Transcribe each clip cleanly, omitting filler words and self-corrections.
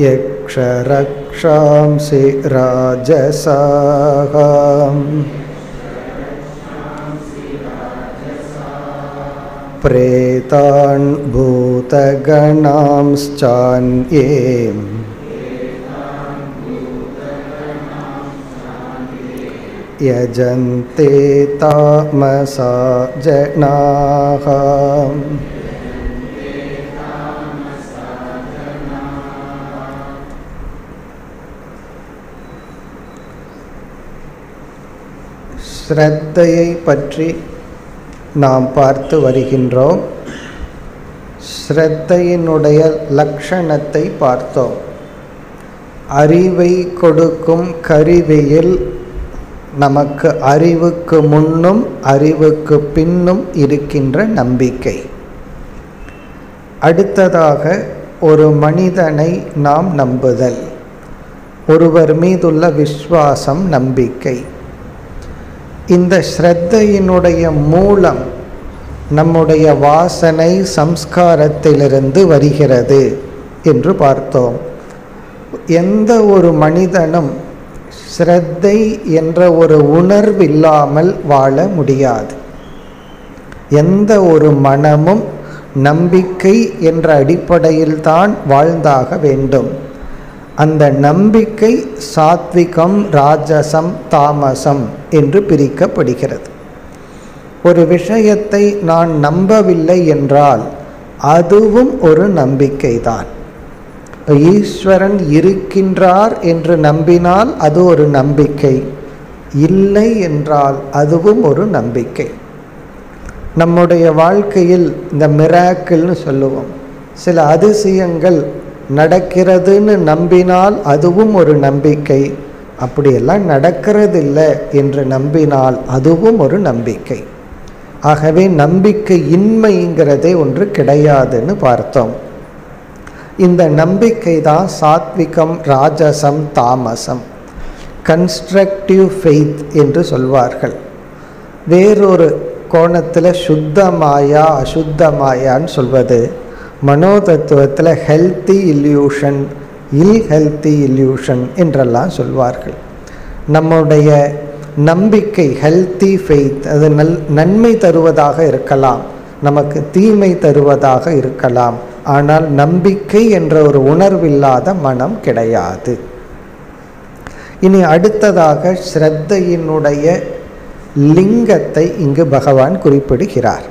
யக்ஷரக்ஷாம்சி ராஜசாஹம் பிரேதான் பூதகணாம்ஸ்சான்யே யஜந்தே தாமசா ஜனாஹ. ஸ்ரத்தையை பற்றி நாம் பார்த்து வருகின்றோம். ஸ்ரத்தையினுடைய லக்ஷணத்தை பார்த்தோம். அறிவை கொடுக்கும் கருவியில் நமக்கு அறிவுக்கு முன்னும் அறிவுக்கு பின்னும் இருக்கின்ற நம்பிக்கை. அடுத்ததாக ஒரு மனிதனை நாம் நம்புதல், ஒருவர் மீதுள்ள விசுவாசம், நம்பிக்கை. இந்த ஸ்ரத்தையினுடைய மூலம் நம்முடைய வாசனை சம்ஸ்காரத்திலிருந்து வருகிறது என்று பார்த்தோம். எந்த ஒரு மனிதனும் ஸ்ரத்தை என்ற ஒரு உணர்வில்லாமல் வாழ முடியாது. எந்த ஒரு மனமும் நம்பிக்கை என்ற அடிப்படையில் தான் வாழ்ந்தாக வேண்டும். அந்த நம்பிக்கை சாத்விகம், ராஜசம், தாமசம் என்று பிரிக்கப்படுகிறது. ஒரு விஷயத்தை நான் நம்பவில்லை என்றால் அதுவும் ஒரு நம்பிக்கை தான். ஈஸ்வரன் இருக்கின்றார் என்று நம்பினால் அது ஒரு நம்பிக்கை, இல்லை என்றால் அதுவும் ஒரு நம்பிக்கை. நம்முடைய வாழ்க்கையில் இந்த மிராக்கிள்னு சொல்லுவோம், சில அதிசயங்கள் நடக்கிறதுன்னு நம்பினால் அதுவும் ஒரு நம்பிக்கை. அப்படியெல்லாம் நடக்கிறதில்லை என்று நம்பினால் அதுவும் ஒரு நம்பிக்கை. ஆகவே நம்பிக்கை இன்மைங்கிறதே ஒன்று கிடையாதுன்னு பார்த்தோம். இந்த நம்பிக்கை தான் சாத்விகம், ராஜசம், தாமசம். கன்ஸ்ட்ரக்டிவ் ஃபெய்த் என்று சொல்வார்கள். வேறொரு கோணத்தில் சுத்த மாயா, அசுத்த மாயான்னு சொல்வது. மனோதத்துவத்தில் ஹெல்த்தி இல்யூஷன், இல் ஹெல்த்தி இல்யூஷன் என்றெல்லாம் சொல்வார்கள். நம்முடைய நம்பிக்கை ஹெல்த்தி ஃபெய்த், அது நன்மை தருவதாக இருக்கலாம், நமக்கு தீமை தருவதாக இருக்கலாம். ஆனால் நம்பிக்கை என்ற ஒரு உணர்வில்லாத மனம் கிடையாது. இனி அடுத்ததாக ஸ்ரத்தையினுடைய லிங்கத்தை இங்கு பகவான் குறிப்பிடுகிறார்.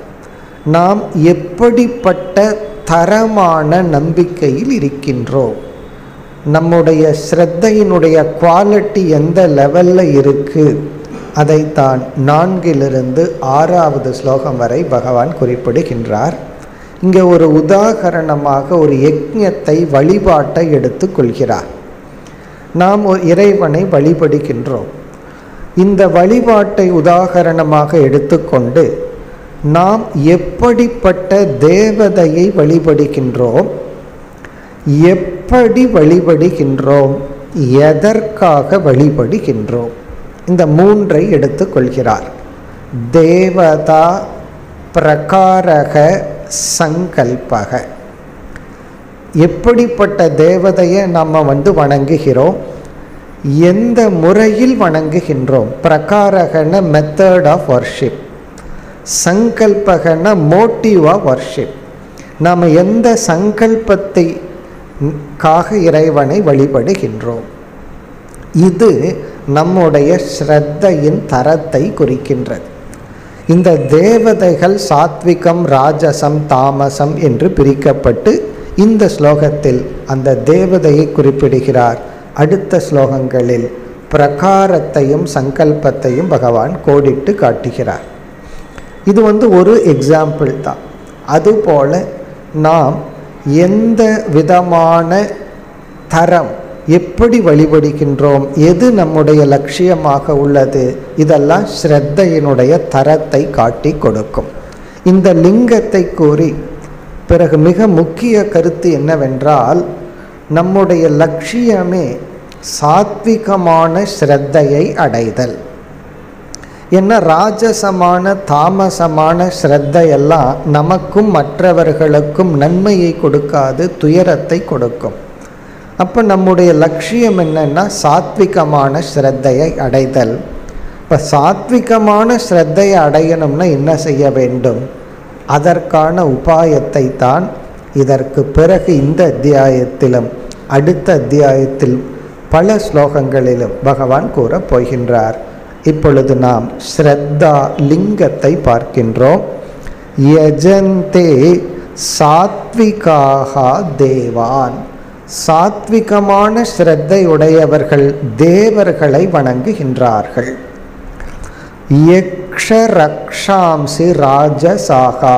நாம் எப்படிப்பட்ட தரமான நம்பிக்கையில் இருக்கின்றோம், நம்முடைய ஸ்ரத்தையினுடைய குவாலிட்டி எந்த லெவலில் இருக்குது, அதைத்தான் 4 6 ஸ்லோகம் வரை பகவான் குறிப்பிடுகின்றார். இங்கே ஒரு உதாகரணமாக ஒரு யக்ஞத்தை, வழிபாட்டை எடுத்து கொள்கிறார். நாம் ஒரு இறைவனை வழிபடுகின்றோம். இந்த வழிபாட்டை உதாகரணமாக எடுத்துக்கொண்டு நாம் எப்படிப்பட்ட தேவதையை வழிபடுகின்றோம், எப்படி வழிபடுகின்றோம், எதற்காக வழிபடுகின்றோம், இந்த 3 எடுத்துக்கொள்கிறார். தேவதா, பிரகாரக, சங்கல்பக. எப்படிப்பட்ட தேவதையை நம்ம வணங்குகிறோம், எந்த முறையில் வணங்குகின்றோம். பிரகாரகன மெத்தட் ஆஃப் வர்ஷிப், சங்கல்பகன மோட்டிவ் ஆஃப் வர்ஷிப். நாம் எந்த சங்கல்பத்தைக்காக இறைவனை வழிபடுகின்றோம். இது நம்முடைய ஸ்ரத்தையின் தரத்தை குறிக்கின்றது. இந்த தேவதைகள் சாத்விகம், ராஜசம், தாமசம் என்று பிரிக்கப்பட்டு இந்த ஸ்லோகத்தில் அந்த தேவதையை குறிப்பிடுகிறார். அடுத்த ஸ்லோகங்களில் பிரகாரத்தையும் சங்கல்பத்தையும் பகவான் கோடிட்டு காட்டுகிறார். இது ஒரு எக்ஸாம்பிள் தான். அதுபோல நாம் எந்த விதமான தரம், எப்படி வழிபடுகின்றோம், எது நம்முடைய லட்சியமாக உள்ளது, இதெல்லாம் ஸ்ரத்தையினுடைய தரத்தை காட்டி கொடுக்கும். இந்த லிங்கத்தை கூறி பிறகு மிக முக்கிய கருத்து என்னவென்றால், நம்முடைய லட்சியமே சாத்விகமான ஸ்ரத்தையை அடைதல். ஏன்னா ராஜசமான, தாமசமான ஸ்ரத்தையெல்லாம் நமக்கும் மற்றவர்களுக்கும் நன்மையை கொடுக்காது, துயரத்தை கொடுக்கும். அப்போ நம்முடைய லட்சியம் என்னன்னா சாத்விகமான ஸ்ரத்தையை அடைதல். இப்போ சாத்விகமான ஸ்ரத்தையை அடையணும்னா என்ன செய்ய வேண்டும்? அதற்கான உபாயத்தை தான் இதற்கு பிறகு இந்த அத்தியாயத்திலும் அடுத்த அத்தியாயத்தில் பல ஸ்லோகங்களிலும் பகவான் கூறப் போகின்றார். இப்பொழுது நாம் ஸ்ரத்தா லிங்கத்தை பார்க்கின்றோம். யஜந்தே சாத்விகாக தேவான், சாத்விகமான ஸ்ரத்தை உடையவர்கள் தேவர்களை வணங்குகின்றார்கள். யக்ஷ ரக்ஷாம்சி ராஜசாகா,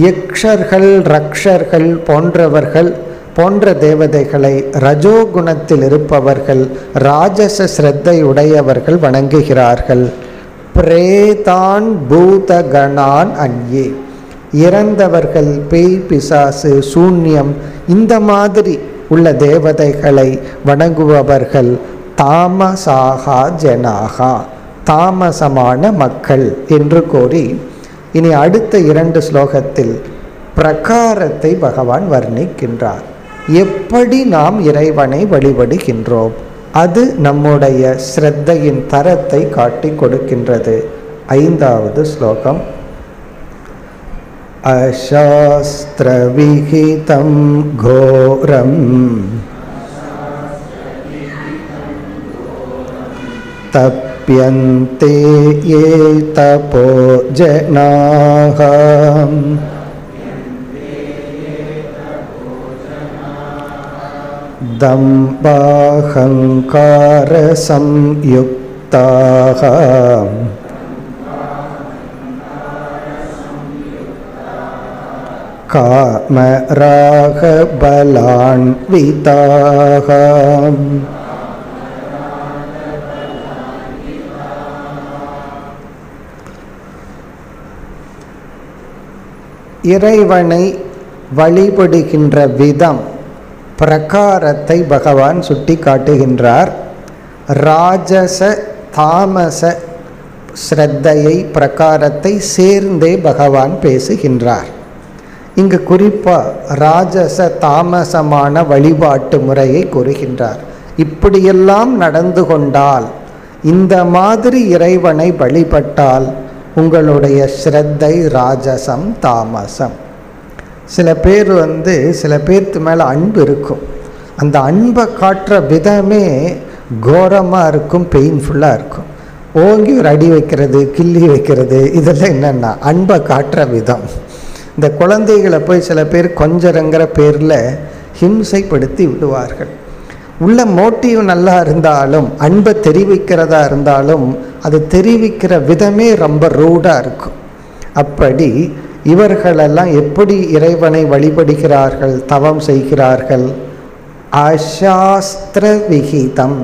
யக்ஷர்கள் ரக்ஷர்கள் போன்றவர்கள் போன்ற தேவதைகளை ரஜோகுணத்தில் இருப்பவர்கள் ராஜச ஸ்ரத்தை உடையவர்கள் வணங்குகிறார்கள். பிரேதான் பூதகணான் அன்யே, இறந்தவர்கள் பேய் பிசாசு சூன்யம் இந்த மாதிரி உள்ள தேவதைகளை வணங்குபவர்கள் தாமசாகா ஜனாகா, தாமசமான மக்கள் என்று கூறி இனி அடுத்த 2 ஸ்லோகத்தில் பிரகாரத்தை பகவான் வர்ணிக்கின்றார். எப்படி நாம் இறைவனை வழிபடுகின்றோம், அது நம்முடைய ஸ்ரத்தையின் தரத்தை காட்டி கொடுக்கின்றது. 5வது ஸ்லோகம். அசாஸ்திர விஹிதம் கோரம் தப்யந்தே யே தபோ ஜனாஹ தம்பாஹங்கார சம்யுக்தாஹ காமராக பலான்விதாஹ. இறைவனை வழிபடுகின்ற விதம் பிரகாரத்தை பகவான் சுட்டி காட்டுகின்றார். ராஜச தாமச ஸ்ரத்தையை பிரகாரத்தை சேர்ந்தே பகவான் பேசுகின்றார். இங்கு குறிப்பாக ராஜச தாமசமான வழிபாட்டு முறையை கூறுகின்றார். இப்படியெல்லாம் நடந்து கொண்டால், இந்த மாதிரி இறைவனை வழிபட்டால் உங்களுடைய ஸ்ரத்தை ராஜசம் தாமசம். சில பேர் சில பேர்த்து மேலே அன்பு இருக்கும், அந்த அன்பை காட்டுற விதமே கோரமாக இருக்கும், பெயின்ஃபுல்லாக இருக்கும். ஓங்கி ஒரு அடி வைக்கிறது, கிள்ளி வைக்கிறது, இதெல்லாம் என்னென்னா அன்பை காட்டுற விதம். இந்த குழந்தைகளை போய் சில பேர் கொஞ்சங்கிற பேரில் ஹிம்சைப்படுத்தி விடுவார்கள். உள்ள மோட்டிவ் நல்லா இருந்தாலும், அன்பை தெரிவிக்கிறதா இருந்தாலும், அது தெரிவிக்கிற விதமே ரொம்ப ரூடாக இருக்கும். அப்படி இவர்களெல்லாம் எப்படி இறைவனை வழிபடுகிறார்கள், தவம் செய்கிறார்கள்? அசாஸ்திர விகிதம்,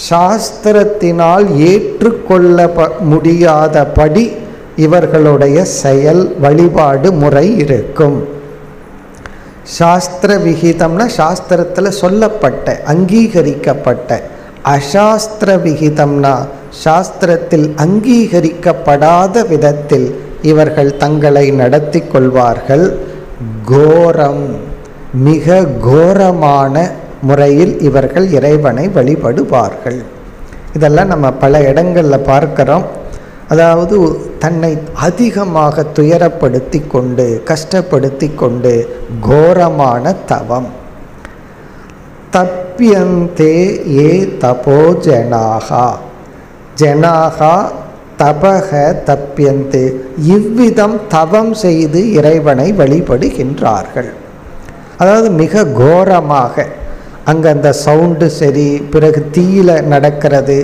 சாஸ்திரத்தினால் ஏற்றுக்கொள்ள முடியாதபடி இவர்களுடைய செயல் வழிபாடு முறை இருக்கும். சாஸ்திர விகிதம்னா சாஸ்திரத்தில் சொல்லப்பட்ட அங்கீகரிக்கப்பட்ட, அசாஸ்திர விகிதம்னா சாஸ்திரத்தில் அங்கீகரிக்கப்படாத விதத்தில் இவர்கள் தங்களை நடத்தி கொள்வார்கள். கோரம், மிக கோரமான முறையில் இவர்கள் இறைவனை வழிபடுவார்கள். இதெல்லாம் நம்ம பல இடங்களில் பார்க்கிறோம். அதாவது தன்னை அதிகமாக துயரப்படுத்தி கொண்டு கஷ்டப்படுத்தி கொண்டு கோரமான தவம். தப்யந்தே ஏ தபோ ஜனாகா, ஜனாகா தபக தப்யந்தே, இவ்விதம் தவம் செய்து இறைவனை வழிபடுகின்றார்கள். அதாவது மிக கோரமாக, அங்கே அந்த சவுண்டு சரி, பிறகு தீயில நடக்கிறது.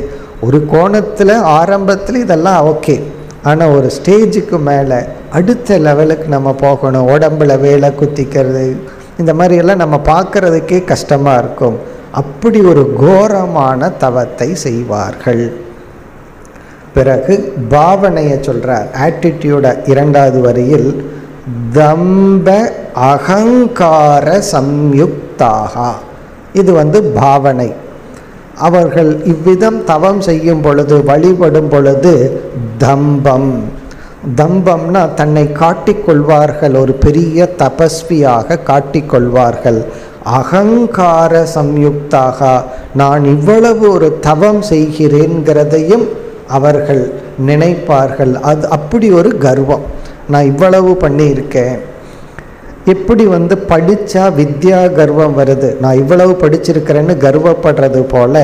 ஒரு கோணத்தில் ஆரம்பத்தில் இதெல்லாம் ஓகே, ஆனால் ஒரு ஸ்டேஜுக்கு மேலே அடுத்த லெவலுக்கு நம்ம போகணும். உடம்புல வேலை குத்திக்கிறது, இந்த மாதிரியெல்லாம் நம்ம பார்க்குறதுக்கே கஷ்டமாக இருக்கும். அப்படி ஒரு கோரமான தவத்தை செய்வார்கள். பிறகு பாவனையை சொல்கிறார். ஆட்டிடியூட 2வது வரியில் தம்ப அகங்கார சம்யுக்தாக, இது பாவனை. அவர்கள் இவ்விதம் தவம் செய்யும் பொழுது, வழிபடும் பொழுது தம்பம், தம்பம்னா தன்னை காட்டிக்கொள்வார்கள், ஒரு பெரிய தபஸ்வியாக காட்டிக்கொள்வார்கள். அகங்கார சம்யுக்தாக, நான் இவ்வளவு ஒரு தவம் செய்கிறேன்கிறதையும் அவர்கள் நினைப்பார்கள். அது அப்படி ஒரு கர்வம், நான் இவ்வளவு பண்ணியிருக்கேன். எப்படி படித்தா வித்யா கர்வம் வருது, நான் இவ்வளவு படிச்சிருக்கிறேன்னு கர்வப்படுறது போல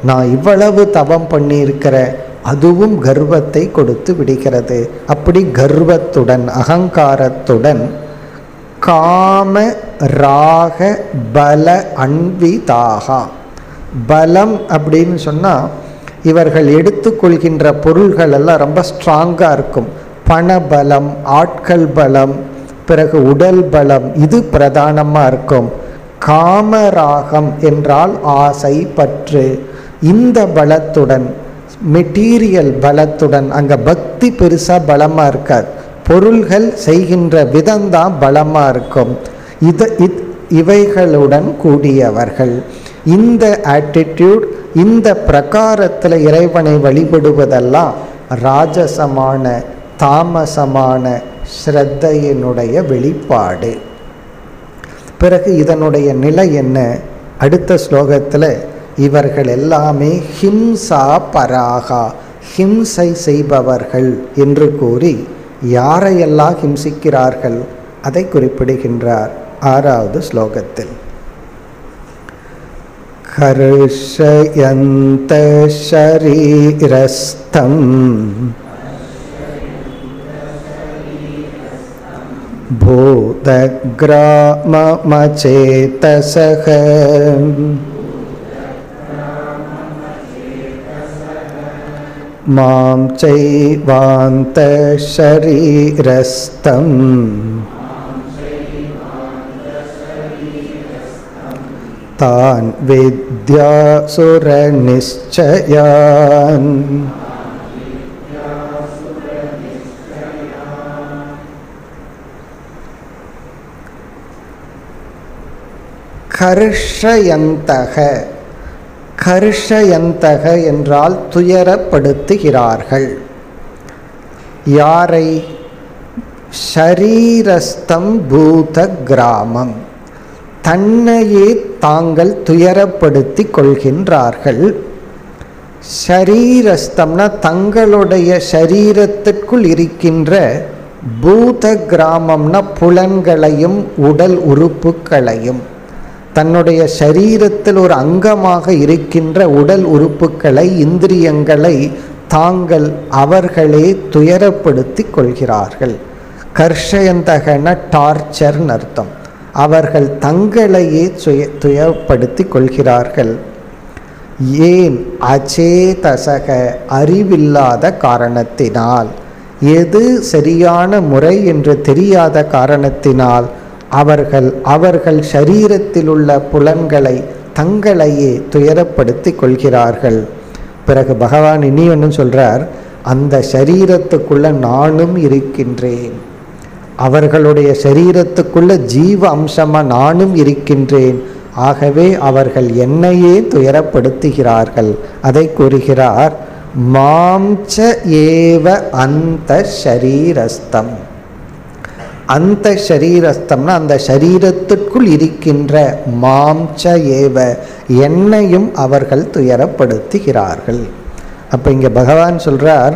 நான் இவ்வளவு தவம் பண்ணியிருக்கிறேன், அதுவும் கர்வத்தை கொடுத்து விடுகிறது. அப்படி கர்வத்துடன் அகங்காரத்துடன் காம ராக பல அன்விதாக, பலம் அப்படின்னு சொன்னால் இவர்கள் எடுத்துக்கொள்கின்ற பொருள்கள் எல்லாம் ரொம்ப ஸ்ட்ராங்காக இருக்கும். பணபலம், ஆட்கள் பலம், பிறகு உடல் பலம், இது பிரதானமாக இருக்கும். காமராகம் என்றால் ஆசை, பற்று. இந்த பலத்துடன், மெட்டீரியல் பலத்துடன், அங்கே பக்தி பெருசாக பலமாக இருக்காது, பொருள்கள் செய்கின்ற விதம்தான் பலமாக இருக்கும். இவைகளுடன் கூடியவர்கள். இந்த ஆட்டிடியூட், இந்த பிரகாரத்தில் இறைவனை வழிபடுவதெல்லாம் ராஜசமான தாமசமான ஸ்ரத்தையினுடைய வெளிப்பாடு. பிறகு இதனுடைய நிலை என்ன? அடுத்த ஸ்லோகத்தில் இவர்கள் எல்லாமே ஹிம்சா பராகா, ஹிம்சை செய்பவர்கள் என்று கூறி யாரையெல்லாம் ஹிம்சிக்கிறார்கள் அதை குறிப்பிடுகின்றார் 6வது ஸ்லோகத்தில். கர்ஷயந்த ஷரீரஸ்தம் பூதக்ராமமசேதசக மாம் சைவாந்த ஷரீரஸ்தம் தான் வித்யாசுர நிச்சயான். கர்ஷயந்தக, கர்ஷயந்தக என்றால் துயரப்படுத்துகிறார்கள். யாரை? ஷரீரஸ்தம் பூத கிராமம், தன்னையே தாங்கள் துயரப்படுத்தி கொள்கின்றார்கள். ஷரீரஸ்தம்னா தங்களுடைய ஷரீரத்திற்குள் இருக்கின்ற, பூத கிராமம்னா புலன்களையும் உடல் உறுப்புகளையும், தன்னுடைய சரீரத்தில் ஒரு அங்கமாக இருக்கின்ற உடல் உறுப்புகளை, இந்திரியங்களை தாங்கள் அவர்களே துயரப்படுத்தி கொள்கிறார்கள். கர்ஷயந்தகன டார்ச்சர்னு அர்த்தம். அவர்கள் தங்களையே துயரப்படுத்தி கொள்கிறார்கள். ஏன்? அச்சேதசக, அறிவில்லாத காரணத்தினால், எது சரியான முறை என்று தெரியாத காரணத்தினால் அவர்கள் சரீரத்தில் உள்ள புலன்களை தங்களையே துயரப்படுத்தி கொள்கிறார்கள். பிறகு பகவான் இனி ஒன்று சொல்றார், அந்த சரீரத்துக்குள்ள நானும் இருக்கின்றேன், அவர்களுடைய சரீரத்துக்குள்ள ஜீவ அம்சமாக நானும் இருக்கின்றேன். ஆகவே அவர்கள் என்னையே துயரப்படுத்துகிறார்கள். அதை கூறுகிறார், மாம்ச ஏவ அந்த ஷரீரஸ்தம். அந்த ஷரீரஸ்தம்னா அந்த ஷரீரத்திற்குள் இருக்கின்ற, மாம்ச ஏவ என்னையும் அவர்கள் துயரப்படுத்துகிறார்கள். அப்போ இங்கே பகவான் சொல்றார்,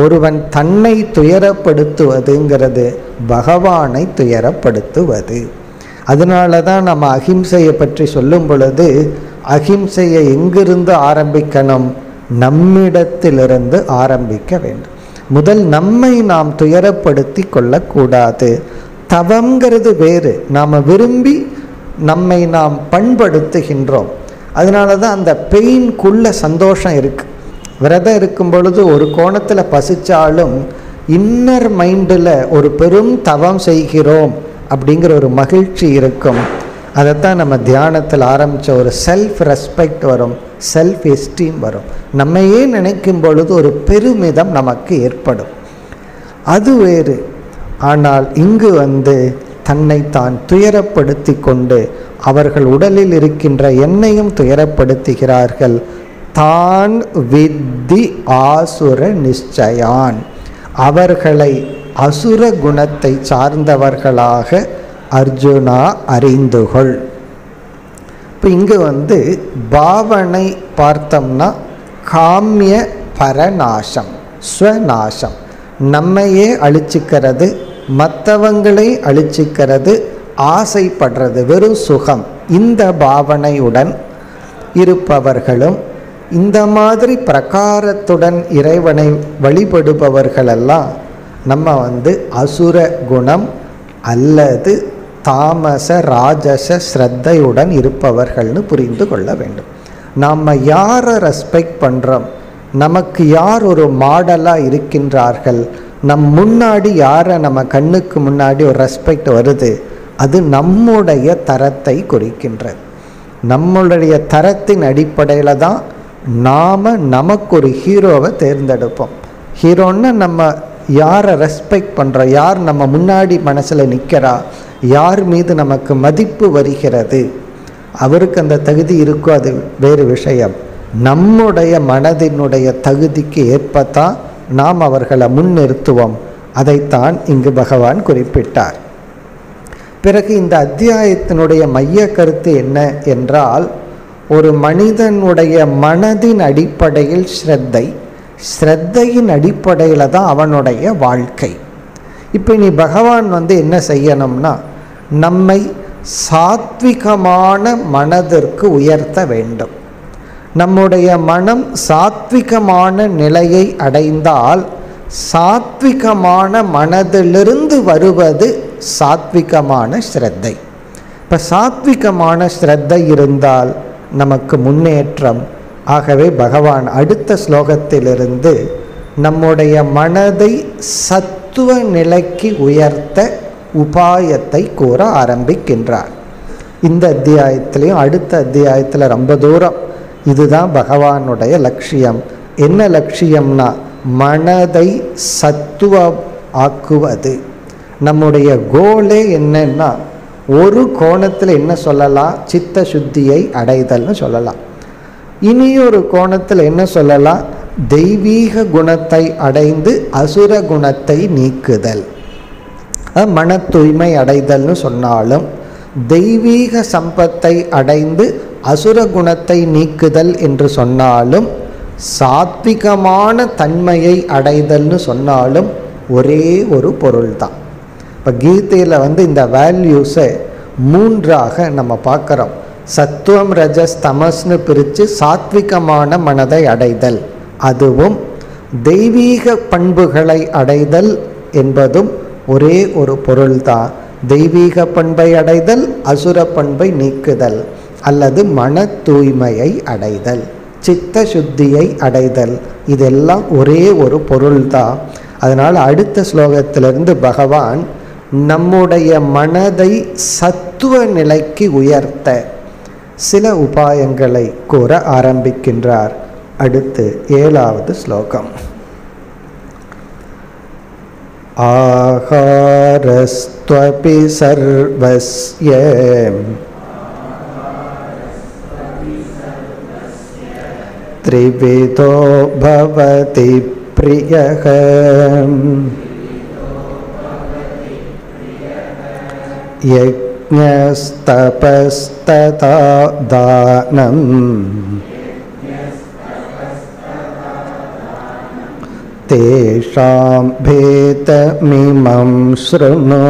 ஒருவன் தன்னை துயரப்படுத்துவதுங்கிறது பகவானை துயரப்படுத்துவது. அதனால தான் நம்ம அகிம்சையை பற்றி சொல்லும் பொழுது, அகிம்சையை எங்கிருந்து ஆரம்பிக்கணும்? நம்மிடத்திலிருந்து ஆரம்பிக்க வேண்டும். முதல் நம்மை நாம் துயரப்படுத்தி கொள்ளக்கூடாது. தவங்கிறது வேறு, நாம் விரும்பி நம்மை நாம் பண்படுத்துகின்றோம். அதனால தான் அந்த பெயின்குள்ள சந்தோஷம் இருக்குது. விரதம் இருக்கும் பொழுது ஒரு கோணத்தில் பசிச்சாலும் இன்னர் மைண்டில் ஒரு பெரும் தவம் செய்கிறோம் அப்படிங்கிற ஒரு மகிழ்ச்சி இருக்கும். அதைத்தான் நம்ம தியானத்தில் ஆரம்பித்த ஒரு செல்ஃப் ரெஸ்பெக்ட் வரும், செல்ஃப் எஸ்டீம் வரும். நம்மையே நினைக்கும் பொழுது ஒரு பெருமிதம் நமக்கு ஏற்படும். அது வேறு. ஆனால் இங்கு தன்னைத்தான் துயரப்படுத்தி கொண்டு அவர்கள் உடலில் இருக்கின்ற எண்ணெயும் துயரப்படுத்துகிறார்கள். தான் வித்தி ஆசுர நிச்சயான், அவர்களை அசுர குணத்தை சார்ந்தவர்களாக அர்ஜுனா அறிந்துகொள். இப்போ இங்கே பாவனை பார்த்தோம்னா காமிய பரநாசம், ஸ்வநாசம், நம்மையே அழிச்சிக்கிறது, மற்றவங்களை அழிச்சிக்கிறது, ஆசைப்படுறது, வெறும் சுகம், இந்த பாவனையுடன் இருப்பவர்களும் இந்த மாதிரி பிரகாரத்துடன் இறைவனை வழிபடுபவர்களெல்லாம் நம்ம அசுர குணம் அல்லது தாமச ராஜச ஸ்ரத்தையுடன் இருப்பவர்கள்னு புரிந்து கொள்ள வேண்டும். நாம் யாரை ரெஸ்பெக்ட் பண்ணுறோம், நமக்கு யார் ஒரு மாடலாக இருக்கின்றார்கள், முன்னாடி யாரை நம்ம கண்ணுக்கு முன்னாடி ஒரு ரெஸ்பெக்ட் வருது, அது நம்முடைய தரத்தை குறிக்கின்றது. நம்மளுடைய தரத்தின் அடிப்படையில் தான் நாம் நமக்கு ஒரு ஹீரோவை தேர்ந்தெடுப்போம். ஹீரோன்னு நம்ம யாரை ரெஸ்பெக்ட் பண்ணுறோம், யார் நம்ம முன்னாடி மனசில் நிற்கிறா, யார் மீது நமக்கு மதிப்பு வருகிறது, அவருக்கு அந்த தகுதி இருக்கோ அது வேறு விஷயம். நம்முடைய மனதினுடைய தகுதிக்கு ஏற்பத்தான் நாம் அவர்களை முன்னிறுத்துவோம். அதைத்தான் இங்கு பகவான் குறிப்பிட்டார். பிறகு இந்த அத்தியாயத்தினுடைய மைய கருத்து என்ன என்றால், ஒரு மனிதனுடைய மனதின் அடிப்படையில் ஸ்ரத்தையின் அடிப்படையில் தான் அவனுடைய வாழ்க்கை. இப்போ நீ பகவான் என்ன செய்யணும்னா, நம்மை சாத்விகமான மனதிற்கு உயர்த்த வேண்டும். நம்முடைய மனம் சாத்விகமான நிலையை அடைந்தால், சாத்விகமான மனதிலிருந்து வருவது சாத்விகமான ஸ்ரத்தை. இப்போ சாத்விகமான ஸ்ரத்தை இருந்தால் நமக்கு முன்னேற்றம். ஆகவே பகவான் அடுத்த ஸ்லோகத்திலிருந்து நம்முடைய மனதை சத்துவ நிலைக்கு உயர்த்த உபாயத்தை கூற ஆரம்பிக்கின்றார். இந்த அத்தியாயத்திலையும் அடுத்த அத்தியாயத்தில் ரொம்ப தூரம் இதுதான் பகவானுடைய லட்சியம். என்ன லட்சியம்னா, மனதை சத்துவ ஆக்குவது. நம்முடைய கோலே என்னன்னா, ஒரு கோணத்தில் என்ன சொல்லலாம், சித்த சுத்தியை அடைதல்னு சொல்லலாம். இனியொரு கோணத்தில் என்ன சொல்லலாம், தெய்வீக குணத்தை அடைந்து அசுர குணத்தை நீக்குதல், மன தூய்மை அடைதல்னு சொன்னாலும், தெய்வீக சம்பத்தை அடைந்து அசுர குணத்தை நீக்குதல் என்று சொன்னாலும், சாத்விகமான தன்மையை அடைதல்னு சொன்னாலும் ஒரே ஒரு பொருள் தான். இப்போ கீதையில் இந்த வேல்யூஸை மூன்றாக நம்ம பார்க்குறோம். சத்துவம் ரஜஸ் தமஸ்னு பிரித்து சாத்விகமான மனதை அடைதல், அதுவும் தெய்வீக பண்புகளை அடைதல் என்பதும் ஒரே ஒரு பொருள்தான். தெய்வீக பண்பை அடைதல், அசுர பண்பை நீக்குதல், அல்லது மன தூய்மையை அடைதல், சித்த சுத்தியை அடைதல், இதெல்லாம் ஒரே ஒரு பொருள்தான். அதனால் அடுத்த ஸ்லோகத்திலிருந்து பகவான் நம்முடைய மனதை சத்துவ நிலைக்கு உயர்த்த சில உபாயங்களை கூற ஆரம்பிக்கின்றார். அடுத்து 7வது ஸ்லோகம். ஆஹாரஸ்த்வபி சர்வஸ்ய த்ரிவிதோ பவதி ப்ரியஹ யஜ்ஞஸ்தபஸ்ததா தானம் தேஷாம் பேதமிமம் ஸ்ருணு.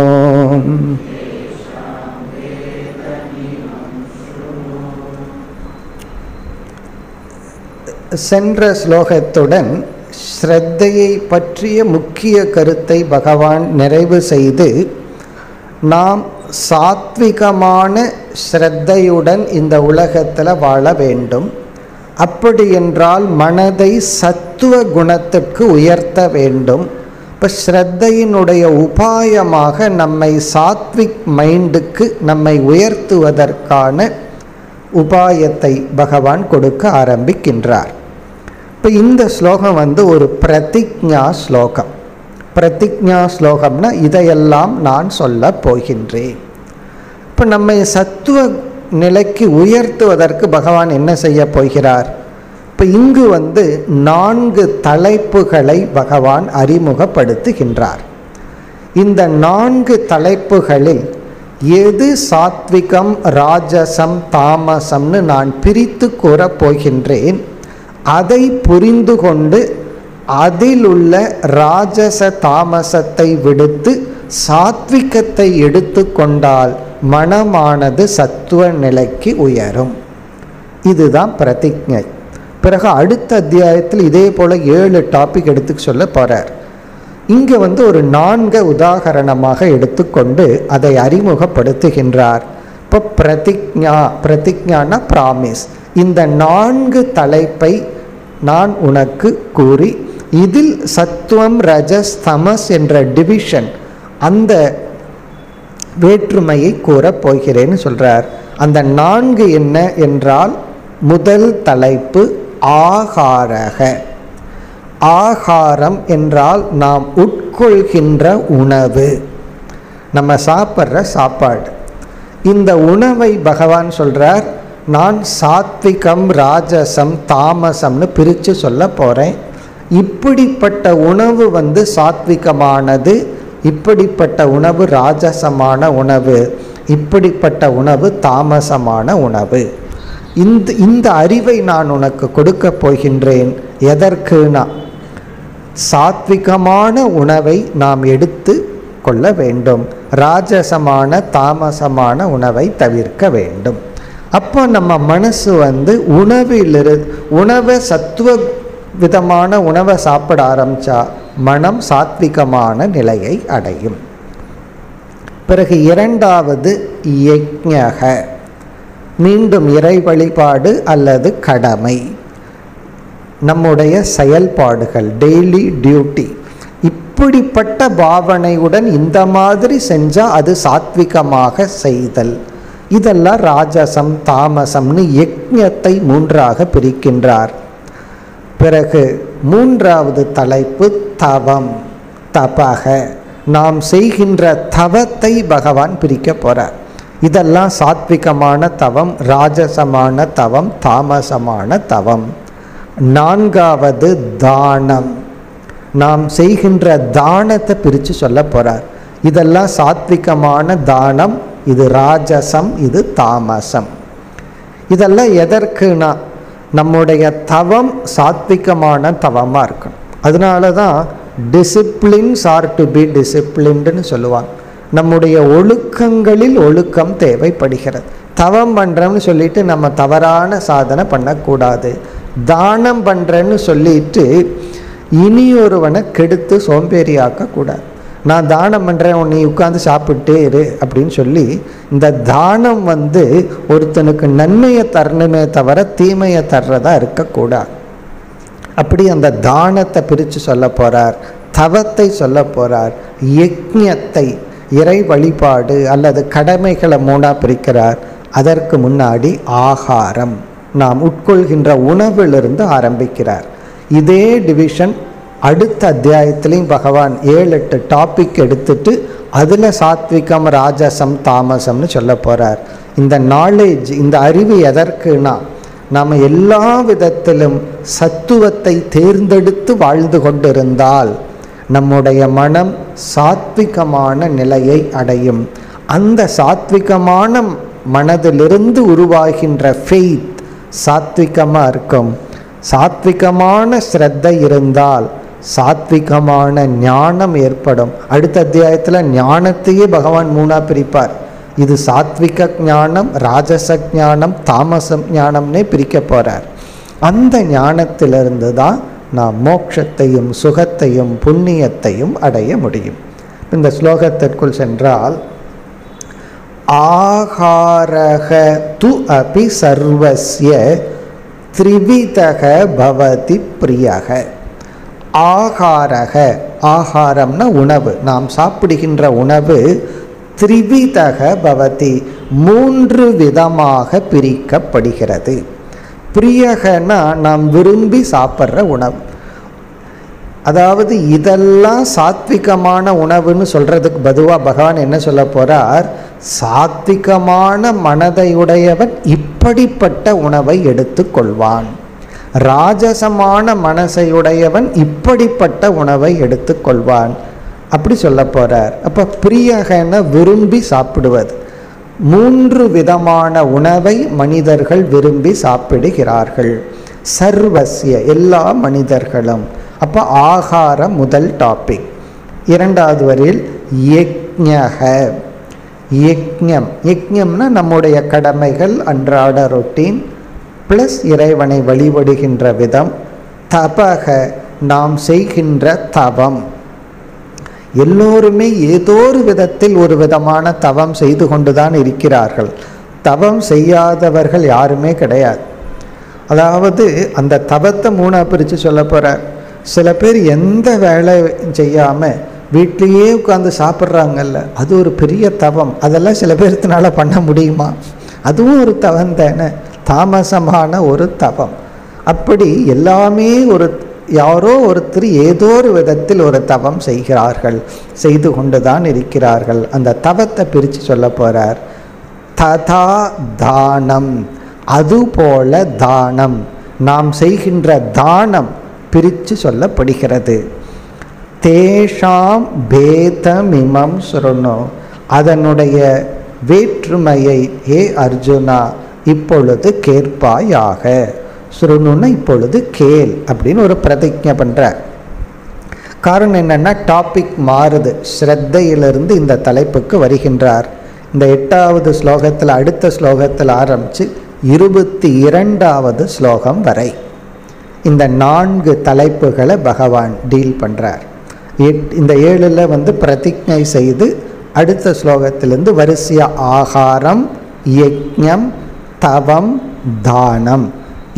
சென்ற ஸ்லோகத்துடன் ஸ்ரத்தையை பற்றிய முக்கிய கருத்தை பகவான் நிறைவு செய்து, நாம் சாத்விகமான ஸ்ரத்தையுடன் இந்த உலகத்தில் வாழ வேண்டும். அப்படி என்றால் மனதை சத்துவ குணத்திற்கு உயர்த்த வேண்டும். இப்போ ஸ்ரத்தையினுடைய உபாயமாக நம்மை சாத்விக் மைண்டுக்கு நம்மை உயர்த்துவதற்கான உபாயத்தை பகவான் கொடுக்க ஆரம்பிக்கின்றார். இப்போ இந்த ஸ்லோகம் ஒரு பிரதிஜ்ஞா ஸ்லோகம். பிரதிஜ்ஞா ஸ்லோகம்னா இதையெல்லாம் நான் சொல்ல போகின்றேன். இப்போ நம்மை சத்துவ நிலைக்கு உயர்த்துவதற்கு பகவான் என்ன செய்ய போகிறார்? இப்போ இங்கு 4 தலைப்புகளை பகவான் அறிமுகப்படுத்துகின்றார். இந்த 4 தலைப்புகளில் எது சாத்விகம் ராஜசம் தாமசம்னு நான் பிரித்து கூறப் போகின்றேன். அதை புரிந்து கொண்டு அதில் உள்ள ராஜச தாமசத்தை விடுத்து சாத்விகத்தை எடுத்து கொண்டால் மனமானது சத்துவ நிலைக்கு உயரும். இதுதான் பிரதிஜை. பிறகு அடுத்த அத்தியாயத்தில் இதே போல 7 டாபிக் எடுத்து சொல்ல போறார். இங்கே ஒரு 4 உதாகரணமாக எடுத்துக்கொண்டு அதை அறிமுகப்படுத்துகின்றார். இப்போ பிரதிஜானா பிராமிஸ். இந்த 4 தலைப்பை நான் உனக்கு கூறி இதில் சத்துவம் ரஜஸ் தமஸ் என்ற டிவிஷன் அந்த வேற்றுமையை கூறப் போகிறேன்னு சொல்றார். அந்த 4 என்ன என்றால், முதல் தலைப்பு ஆகாரக. ஆகாரம் என்றால் நாம் உட்கொள்கின்ற உணவு, நம்ம சாப்பிட்ற சாப்பாடு. இந்த உணவை பகவான் சொல்றார், நான் சாத்விகம் ராஜசம் தாமசம்னு பிரித்து சொல்ல போகிறேன். இப்படிப்பட்ட உணவு சாத்விகமானது, இப்படிப்பட்ட உணவு ராஜசமான உணவு, இப்படிப்பட்ட உணவு தாமசமான உணவு. இந்த அறிவை நான் உனக்கு கொடுக்க போகின்றேன். எதற்குனா சாத்விகமான உணவை நாம் எடுத்து கொள்ள வேண்டும், ராஜசமான தாமசமான உணவை தவிர்க்க வேண்டும். அப்போ நம்ம மனசு உணவை சத்துவ விதமான உணவை சாப்பிட ஆரம்பிச்சா மனம் சாத்விகமான நிலையை அடையும். பிறகு இரண்டாவது யஜ்ஞக, மீண்டும் இறை வழிபாடு அல்லது கடமை, நம்முடைய செயல்பாடுகள், டெய்லி டியூட்டி. இப்படிப்பட்ட பாவனையுடன் இந்த மாதிரி செஞ்சால் அது சாத்விகமாக செய்தல். இதெல்லாம் ராஜசம் தாமசம்னு யஜ்ஞத்தை 3ஆக பிரிக்கின்றார். பிறகு 3வது தலைப்பு தவம், தபக. நாம் செய்கின்ற தவத்தை பகவான் பிரிக்க போறார். இதெல்லாம் சாத்விகமான தவம், ராஜசமான தவம், தாமசமான தவம். 4வது தானம், நாம் செய்கின்ற தானத்தை பிரித்து சொல்ல போறார். இதெல்லாம் சாத்விகமான தானம், இது ராஜசம், இது தாமசம். இதெல்லாம் எதற்குனா நம்முடைய தவம் சாத்விகமான தவமாக இருக்கணும். அதனால தான் டிசிப்ளின்ஸ் ஆர் டு பி டிசிப்ளின்டுன்னு சொல்லுவாங்க. நம்முடைய ஒழுக்கங்களில் ஒழுக்கம் தேவைப்படுகிறது. தவம் பண்ணுறோம்னு சொல்லிட்டு நம்ம தவறான சாதனை பண்ணக்கூடாது. தானம் பண்ணுறேன்னு சொல்லிட்டு இனியொருவனை கெடுத்து சோம்பேறியாக்கக்கூடாது. நான் தானம் பண்ணுறேன், நீ உட்காந்து சாப்பிட்டே இரு அப்படின்னு சொல்லி, இந்த தானம் ஒருத்தனுக்கு நன்மையை தரணுமே தவிர தீமையை தர்றதா இருக்கக்கூடாது. அப்படி அந்த தானத்தை பிரித்து சொல்ல போகிறார், தவத்தை சொல்ல போகிறார், யஜ்ஞத்தை இறை வழிபாடு அல்லது கடமைகளை 3ஆக பிரிக்கிறார். அதற்கு முன்னாடி ஆகாரம், நாம் உட்கொள்கின்ற உணவிலிருந்து ஆரம்பிக்கிறார். இதே டிவிஷன் அடுத்த அத்தியாயத்திலையும் பகவான் 7-8 டாபிக் எடுத்துட்டு அதில் சாத்விகம் ராஜசம் தாமசம்னு சொல்ல போகிறார். இந்த நாலேஜ், இந்த அறிவு எதற்குனா நாம் எல்லா விதத்திலும் சத்துவத்தை தேர்ந்தெடுத்து வாழ்ந்து கொண்டிருந்தால் நம்முடைய மனம் சாத்விகமான நிலையை அடையும். அந்த சாத்விகமான மனதிலிருந்து உருவாகின்ற ஃபெய்த் சாத்விகமாக இருக்கும். சாத்விகமான ஸ்ரத்தை இருந்தால் சாத்விகமான ஞானம் ஏற்படும். அடுத்த அத்தியாயத்தில் ஞானத்தையே பகவான் 3ஆக பிரிப்பார். இது சாத்விக ஞானம், ராஜச ஞானம், தாமச ஞானம்னே பிரிக்க போகிறார். அந்த ஞானத்திலிருந்து தான் நாம் மோட்சத்தையும் சுகத்தையும் புண்ணியத்தையும் அடைய முடியும். இந்த ஸ்லோகத்திற்குள் சென்றால், ஆகாரக து அபி சர்வஸ்ய த்ரிவிதக பவதி பிரியக. ஆகாரக, ஆகாரம்னா உணவு, நாம் சாப்பிடுகின்ற உணவு, த்ரிவிதக பவதி 3 விதமாக பிரிக்கப்படுகிறது. பிரியகனா நாம் விரும்பி சாப்பிட்ற உணவு. அதாவது இதெல்லாம் சாத்விகமான உணவுன்னு சொல்றதுக்கு பதுவாக பகவான் என்ன சொல்ல போறார், சாத்விகமான மனதையுடையவன் இப்படிப்பட்ட உணவை எடுத்துக்கொள்வான், ராஜசமான மனசையுடையவன் இப்படிப்பட்ட உணவை எடுத்துக்கொள்வான் அப்படி சொல்ல போறார். அப்போ பிரியகன விரும்பி சாப்பிடுவது, 3 விதமான உணவை மனிதர்கள் விரும்பி சாப்பிடுகிறார்கள். சர்வஸ்ய எல்லா மனிதர்களும். அப்போ ஆகாரம் முதல் டாபிக். இரண்டாவது வரியில் யக்ஞக, யக்ஞம், யக்ஞம்னா நம்முடைய கடமைகள், அன்றாட ரொட்டீன் ப்ளஸ் இறைவனை வழிபடுகின்ற விதம். தபக, நாம் செய்கின்ற தவம். எல்லோருமே ஏதோ ஒரு விதத்தில் ஒரு விதமான தவம் செய்து கொண்டுதான் இருக்கிறார்கள். தவம் செய்யாதவர்கள் யாருமே கிடையாது. அதாவது அந்த தவத்தை 3 பிரித்து சொல்ல போகிறார். சில பேர் எந்த வேலை செய்யாமல் வீட்லேயே உட்காந்து சாப்பிட்றாங்கல்ல, அது ஒரு பெரிய தவம். அதெல்லாம் சில பேர்த்தினால பண்ண முடியுமா? அதுவும் ஒரு தவம் தானே, தாமசமான ஒரு தவம். அப்படி எல்லாமே ஒரு யாரோ ஒருத்தர் ஏதோ ஒரு விதத்தில் ஒரு தவம் செய்கிறார்கள், செய்து கொண்டுதான் இருக்கிறார்கள். அந்த தவத்தை பிரித்து சொல்ல போகிறார். ததா தானம், அதுபோல தானம், நாம் செய்கின்ற தானம் பிரித்து சொல்லப்படுகிறது. தேஷாம் பேதமிமம் சுருணோ, அதனுடைய வேற்றுமையை ஏ அர்ஜுனா இப்பொழுது கேட்பாயாக. சுருணுன்னா இப்பொழுது கேள் அப்படின்னு ஒரு பிரதிஜை பண்ணுறார். காரணம் என்னென்னா டாபிக் மாறுது. ஸ்ரத்தையிலிருந்து இந்த தலைப்புக்கு வருகின்றார். இந்த 8வது ஸ்லோகத்தில், அடுத்த ஸ்லோகத்தில் ஆரம்பித்து 22வது ஸ்லோகம் வரை இந்த 4 தலைப்புகளை பகவான் டீல் பண்ணுறார். இந்த 7ல் பிரதிஜை செய்து அடுத்த ஸ்லோகத்திலிருந்து வரிசையாக ஆகாரம், யக்ஞம், தவம், தானம்,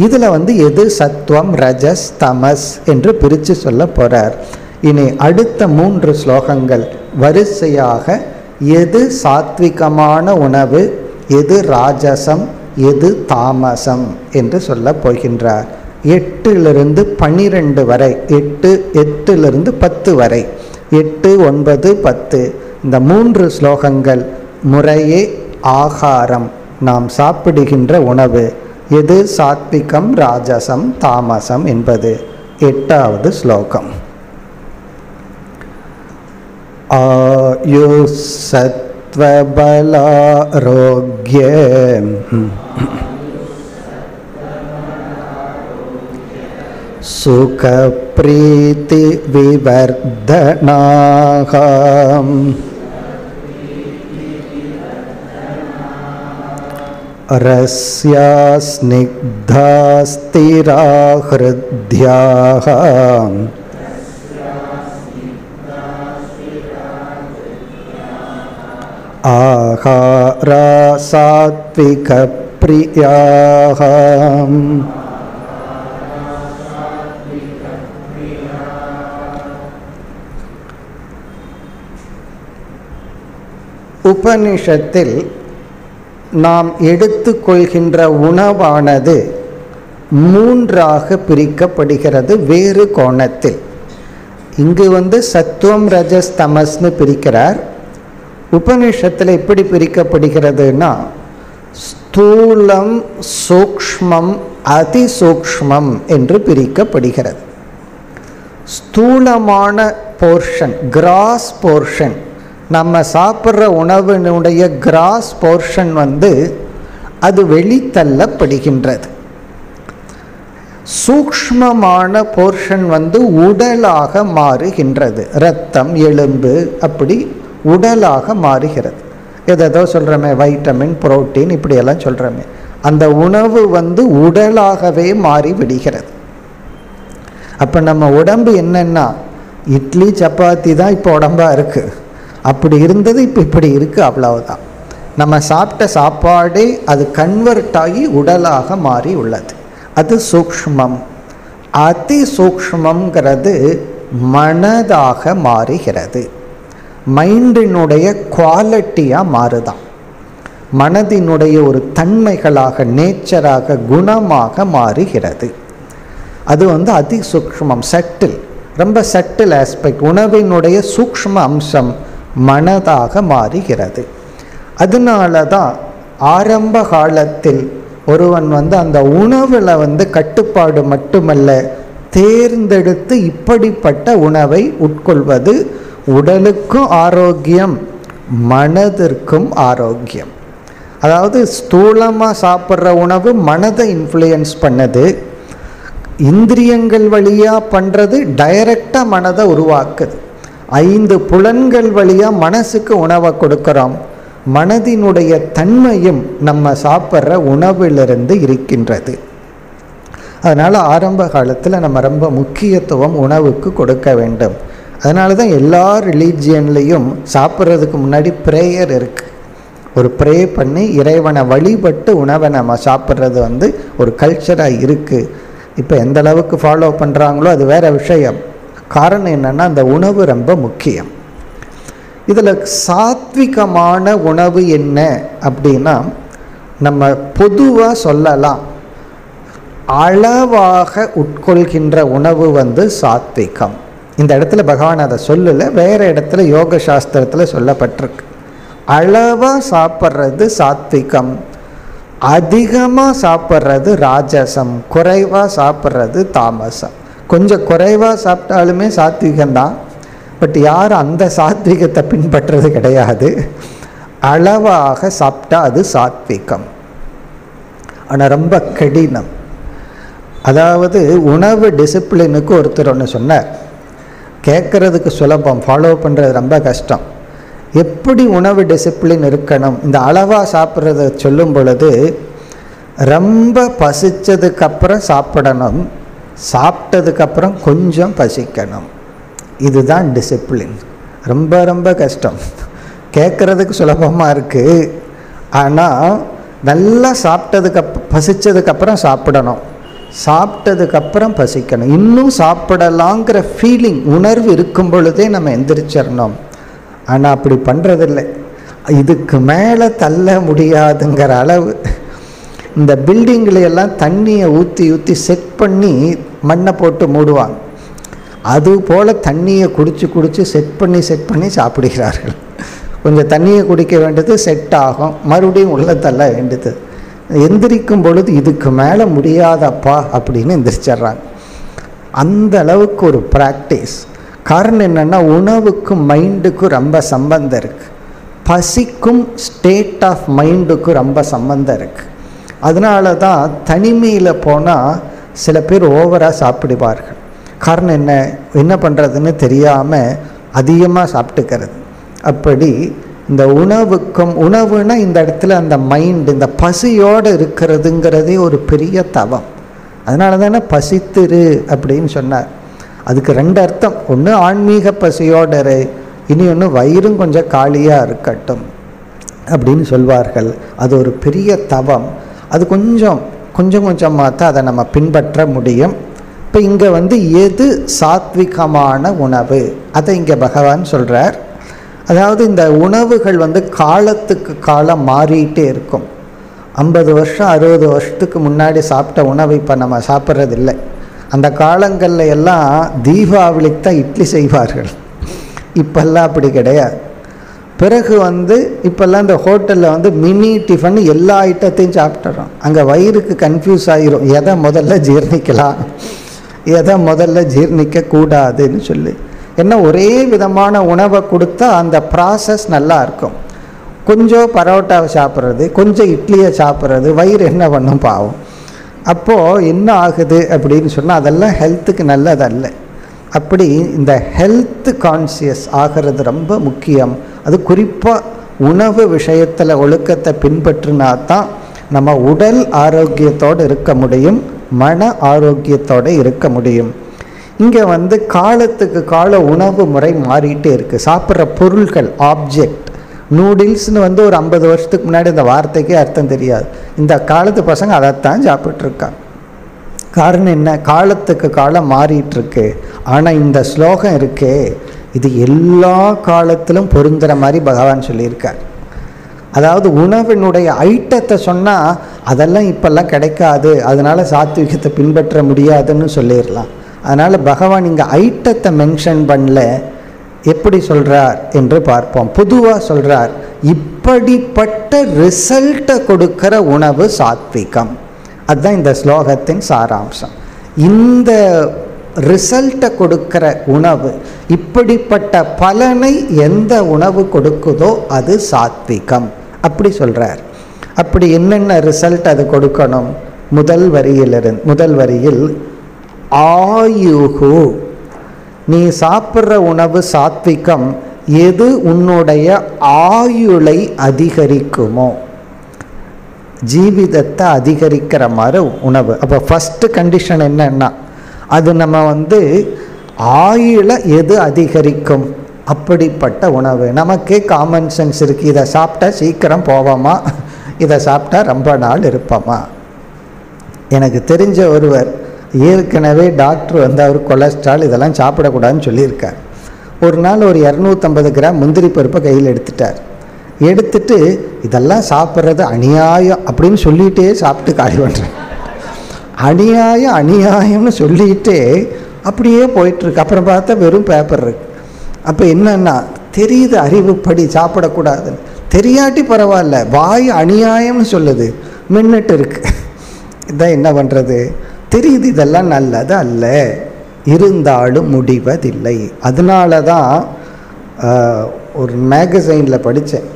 இதில் எது சத்துவம், ரஜஸ், தமஸ் என்று பிரித்து சொல்ல போகிறார். இனி அடுத்த 3 ஸ்லோகங்கள் வரிசையாக எது சாத்விகமான உணவு, எது ராஜசம், எது தாமசம் என்று சொல்ல போகின்றார். 8லிருந்து 12 வரை, 8லிருந்து 10 வரை, 8, 9, 10 இந்த 3 ஸ்லோகங்கள் முறையே ஆகாரம், நாம் சாப்பிடுகின்ற உணவு, எது சாத்விகம், ராஜசம், தாமசம் என்பது 8வது ஸ்லோகம். ஆயுஸ் சத்வபலாரோக்ய சுகப்ரீதி விவர்தனாகம் ரஸ்யா ஸ்னிக்தா ஸ்திரா ஹ்ருத்யாஹ ஆஹாரா சாத்விக ப்ரியாஹ. உபனிஷத்தில் நாம் எடுத்துக்கொள்கின்ற உணவானது 3ஆக பிரிக்கப்படுகிறது வேறு கோணத்தில். இங்கு சத்துவம், ரஜஸ், தமஸ்னு பிரிக்கிறார். உபனிஷத்தில் எப்படி பிரிக்கப்படுகிறதுனா ஸ்தூலம், சூக்ஷ்மம், அதிசூக்ஷ்மம் என்று பிரிக்கப்படுகிறது. ஸ்தூலமான போர்ஷன், கிராஸ் போர்ஷன், நம்ம சாப்பிட்ற உணவினுடைய கிராஸ் போர்ஷன் அது வெளித்தள்ளப்படுகின்றது. சூக்ஷ்மமான போர்ஷன் உடலாக மாறுகின்றது. இரத்தம், எலும்பு அப்படி உடலாக மாறுகிறது. எதோ சொல்கிறோமே, வைட்டமின், புரோட்டீன் இப்படியெல்லாம் சொல்கிறோமே, அந்த உணவு உடலாகவே மாறி விடுகிறது. அப்போ நம்ம உடம்பு என்னென்னா இட்லி சப்பாத்தி தான் இப்போ உடம்பாக இருக்குது. அப்படி இருந்தது இப்போ இப்படி இருக்குது, அவ்வளவுதான். நம்ம சாப்பிட்ட சாப்பாடே அது கன்வெர்ட் ஆகி உடலாக மாறி உள்ளது. அது சூக்ஷ்மம். அதி சூக்ஷ்மங்கிறது மனதாக மாறுகிறது. மைண்டினுடைய குவாலிட்டியாக மாறுதான். மனதினுடைய ஒரு தன்மைகளாக, நேச்சராக, குணமாக மாறுகிறது. அது அதி சூக்ஷ்மம், சட்டில், ரொம்ப சட்டில் ஆஸ்பெக்ட். உணவினுடைய சூக்ஷ்ம அம்சம் மனதாக மாறுகிறது. அதனால தான் ஆரம்ப காலத்தில் ஒருவன் அந்த உணவில் கட்டுப்பாடு மட்டுமல்ல, தேர்ந்தெடுத்து இப்படிப்பட்ட உணவை உட்கொள்வது உடலுக்கும் ஆரோக்கியம், மனதிற்கும் ஆரோக்கியம். அதாவது ஸ்தூலமாக சாப்பிட்ற உணவு மனதை இன்ஃப்ளூயன்ஸ் பண்ணுது, இந்திரியங்கள் வழியாக பண்ணுறது டைரக்டாக மனதை உருவாக்குது. 5 புலன்கள் வழியாக மனசுக்கு உணவை கொடுக்குறோம். மனதினுடைய தன்மையும் நம்ம சாப்பிட்ற உணவிலிருந்து இருக்கின்றது. அதனால் ஆரம்ப காலத்தில் நம்ம ரொம்ப முக்கியத்துவம் உணவுக்கு கொடுக்க வேண்டும். அதனால தான் எல்லா ரிலீஜியன்லேயும் சாப்பிட்றதுக்கு முன்னாடி ப்ரேயர் இருக்குது. ஒரு ப்ரே பண்ணி இறைவனை வழிபட்டு உணவை நம்ம சாப்பிட்றது ஒரு கல்ச்சராக இருக்குது. இப்போ எந்த அளவுக்கு ஃபாலோ பண்ணுறாங்களோ அது வேறு விஷயம். காரணம் என்னென்னா அந்த உணவு ரொம்ப முக்கியம். இதில் சாத்விகமான உணவு என்ன அப்படின்னா, நம்ம பொதுவாக சொல்லலாம், அளவாக உட்கொள்கின்ற உணவு சாத்விகம். இந்த இடத்துல பகவான் அதை சொல்லலை, வேறு இடத்துல யோக சாஸ்திரத்தில் சொல்லப்பட்டிருக்கு. அளவாக சாப்பிட்றது சாத்விகம், அதிகமாக சாப்பிட்றது ராஜசம், குறைவாக சாப்பிட்றது தாமசம். கொஞ்சம் குறைவாக சாப்பிட்டாலுமே சாத்விகம்தான், பட் யாரும் அந்த சாத்விகத்தை பின்பற்றுறது கிடையாது. அளவாக சாப்பிட்டா அது சாத்விகம். ஆனால் ரொம்ப கடினம். அதாவது உணவு டிசிப்ளினுக்கு ஒருத்தர் ஒன்று சொன்னார், கேட்குறதுக்கு சுலபம், ஃபாலோ பண்ணுறது ரொம்ப கஷ்டம். எப்படி உணவு டிசிப்ளின் இருக்கணும்? இந்த அளவாக சாப்பிட்றத சொல்லும் பொழுது, ரொம்ப பசித்ததுக்கப்புறம் சாப்பிடணும், சாப்பிட்டதுக்கப்புறம் கொஞ்சம் பசிக்கணும். இதுதான் டிசிப்ளின். ரொம்ப ரொம்ப கஷ்டம். கேட்குறதுக்கு சுலபமாக இருக்குது, ஆனால் நல்லா பசித்ததுக்கப்புறம் சாப்பிடணும், சாப்பிட்டதுக்கப்புறம் பசிக்கணும், இன்னும் சாப்பிடலாங்கிற ஃபீலிங் உணர்வு இருக்கும் பொழுதே நம்ம எந்திரிச்சிடணும். ஆனால் அப்படி பண்ணுறதில்லை. இதுக்கு மேலே தள்ள முடியாதுங்கிற அளவு இந்த பில்டிங்லையெல்லாம் தண்ணியை ஊற்றி ஊற்றி செட் பண்ணி மண்ணை போட்டு மூடுவாங்க. அதுபோல் தண்ணியை குடித்து செட் பண்ணி சாப்பிடுகிறார்கள். கொஞ்சம் தண்ணியை குடிக்க வேண்டியது செட் ஆகும், மறுபடியும் உள்ள தள்ள வேண்டியது. எந்திரிக்கும் பொழுது இதுக்கு மேலே முடியாதப்பா அப்படின்னு எந்திரிச்சிட்றாங்க. அந்த அளவுக்கு ஒரு ப்ராக்டிஸ். காரணம் என்னென்னா, உணவுக்கும் மைண்டுக்கும் ரொம்ப சம்பந்தம் இருக்குது, பசிக்கும் ஸ்டேட் ஆஃப் மைண்டுக்கும் ரொம்ப சம்பந்தம் இருக்குது. அதனால தான் தனிமையில் போனால் சில பேர் ஓவராக சாப்பிடுவார்கள். காரணம் என்ன பண்ணுறதுன்னு தெரியாமல் அதிகமாக சாப்பிட்டுக்கிறது. அப்படி இந்த உணவுனா இந்த இடத்துல அந்த மைண்டு, இந்த பசியோடு இருக்கிறதுங்கிறதே ஒரு பெரிய தவம். அதனால தானே பசித்திரு அப்படின்னு சொன்னார். அதுக்கு 2 அர்த்தம். ஒன்று ஆன்மீக பசியோடு, இனி ஒன்று வயிறும் கொஞ்சம் காலியாக இருக்கட்டும் அப்படின்னு சொல்வார்கள். அது ஒரு பெரிய தவம். அது கொஞ்சம் கொஞ்சமாக தான் அதை நம்ம பின்பற்ற முடியும். இப்போ இங்கே எது சாத்விகமான உணவு அதை இங்கே பகவான் சொல்கிறார். அதாவது இந்த உணவுகள் காலத்துக்கு காலம் மாறிட்டே இருக்கும். 50 வருஷம் 60 வருஷத்துக்கு முன்னாடி சாப்பிட்ட உணவு இப்போ நம்ம சாப்பிட்றதில்லை. அந்த காலங்களில் எல்லாம் தீபாவளிக்கு தான் இட்லி செய்வார்கள், இப்போல்லாம் அப்படி கிடையாது. பிறகு இப்போல்லாம் இந்த ஹோட்டலில் மினி டிஃபன் எல்லா ஐட்டத்தையும் சாப்பிட்றோம். அங்கே வயிறுக்கு கன்ஃபியூஸ் ஆகிரும், எதை முதல்ல ஜீர்ணிக்கலாம், எதை முதல்ல ஜீர்ணிக்கக்கூடாதுன்னு சொல்லி. ஏன்னா ஒரே விதமான உணவை கொடுத்தா அந்த ப்ராசஸ் நல்லா இருக்கும். கொஞ்சம் பரோட்டாவை சாப்பிட்றது, கொஞ்சம் இட்லியை சாப்பிட்றது, வயிறு என்ன பண்ணும் பாவம். அப்போது என்ன ஆகுது அப்படின்னு சொன்னால் அதெல்லாம் ஹெல்த்துக்கு நல்லதல்ல. அப்படி இந்த ஹெல்த் கான்சியஸ் ஆகிறது ரொம்ப முக்கியம். அது குறிப்பாக உணவு விஷயத்தில் ஒழுக்கத்தை பின்பற்றினா தான் நம்ம உடல் ஆரோக்கியத்தோடு இருக்க முடியும், மன ஆரோக்கியத்தோடு இருக்க முடியும். இங்கே காலத்துக்கு கால உணவு முறை மாறிட்டே இருக்குது. சாப்பிட்ற பொருள்கள், ஆப்ஜெக்ட், நூடுல்ஸ்னு ஒரு 50 வருஷத்துக்கு முன்னாடி இந்த வார்த்தைக்கே அர்த்தம் தெரியாது. இந்த காலத்து பசங்க அதைத்தான் சாப்பிட்ருக்காங்க. காரணம் என்ன? காலத்துக்கு காலம் மாறிட்டுருக்கு. ஆனால் இந்த ஸ்லோகம் இருக்கே, இது எல்லா காலத்திலும் பொருந்துகிற மாதிரி பகவான் சொல்லியிருக்கார். அதாவது உணவினுடைய ஐட்டத்தை சொன்னால் அதெல்லாம் இப்போல்லாம் கிடைக்காது, அதனால் சாத்விகத்தை பின்பற்ற முடியாதுன்னு சொல்லிடலாம். அதனால் பகவான் இங்கே ஐட்டத்தை மென்ஷன் பண்ணல. எப்படி சொல்கிறார் என்று பார்ப்போம். பொதுவாக சொல்கிறார், இப்படிப்பட்ட ரிசல்ட்டை கொடுக்கிற உணவு சாத்விகம். அதுதான் இந்த ஸ்லோகத்தின் சாராம்சம். இந்த ரிசல்ட்டை கொடுக்கிற உணவு, இப்படிப்பட்ட பலனை எந்த உணவு கொடுக்குதோ அது சாத்விகம், அப்படி சொல்கிறார். அப்படி என்னென்ன ரிசல்ட் அது கொடுக்கணும்? முதல் வரியில் ஆயுகு, நீ சாப்பிட்ற உணவு சாத்விகம், எது உன்னுடைய ஆயுளை அதிகரிக்குமோ, ஜீவிதத்தை அதிகரிக்கிற மாதிரி உணவு. அப்போ ஃபஸ்ட்டு கண்டிஷன் என்னன்னா, அது நம்ம ஆயுளை எது அதிகரிக்கும் அப்படிப்பட்ட உணவு. நமக்கே காமன் சென்ஸ் இருக்குது, இதை சாப்பிட்டா சீக்கிரம் போவோமா, இதை சாப்பிட்டா ரொம்ப நாள் இருப்போமா. எனக்கு தெரிஞ்ச ஒருவர் ஏற்கனவே டாக்டர் அவர் கொலஸ்ட்ரால் இதெல்லாம் சாப்பிடக்கூடாதுன்னு சொல்லியிருக்கார். ஒரு நாள் ஒரு 250 கிராம் முந்திரி பருப்பை கையில் எடுத்துட்டு இதெல்லாம் சாப்பிட்றது அநியாயம் அப்படின்னு சொல்லிகிட்டே சாப்பிட்டு காலி பண்ணுறேன். அநியாயம்னு சொல்லிகிட்டே அப்படியே போயிட்டுருக்கு. அப்புறம் பார்த்தா வெறும் பேப்பர் இருக்கு. அப்போ என்னன்னா தெரியுது, அறிவுப்படி சாப்பிடக்கூடாதுன்னு தெரியாட்டி பரவாயில்ல, வாய் அநியாயம்னு சொல்லுது, மின்னுட்டு இருக்கு. இதான் என்ன பண்ணுறது, தெரியுது இதெல்லாம் நல்லது அல்ல, இருந்தாலும் முடிவதில்லை. அதனால தான் ஒரு மேகசைனில் படித்தேன்,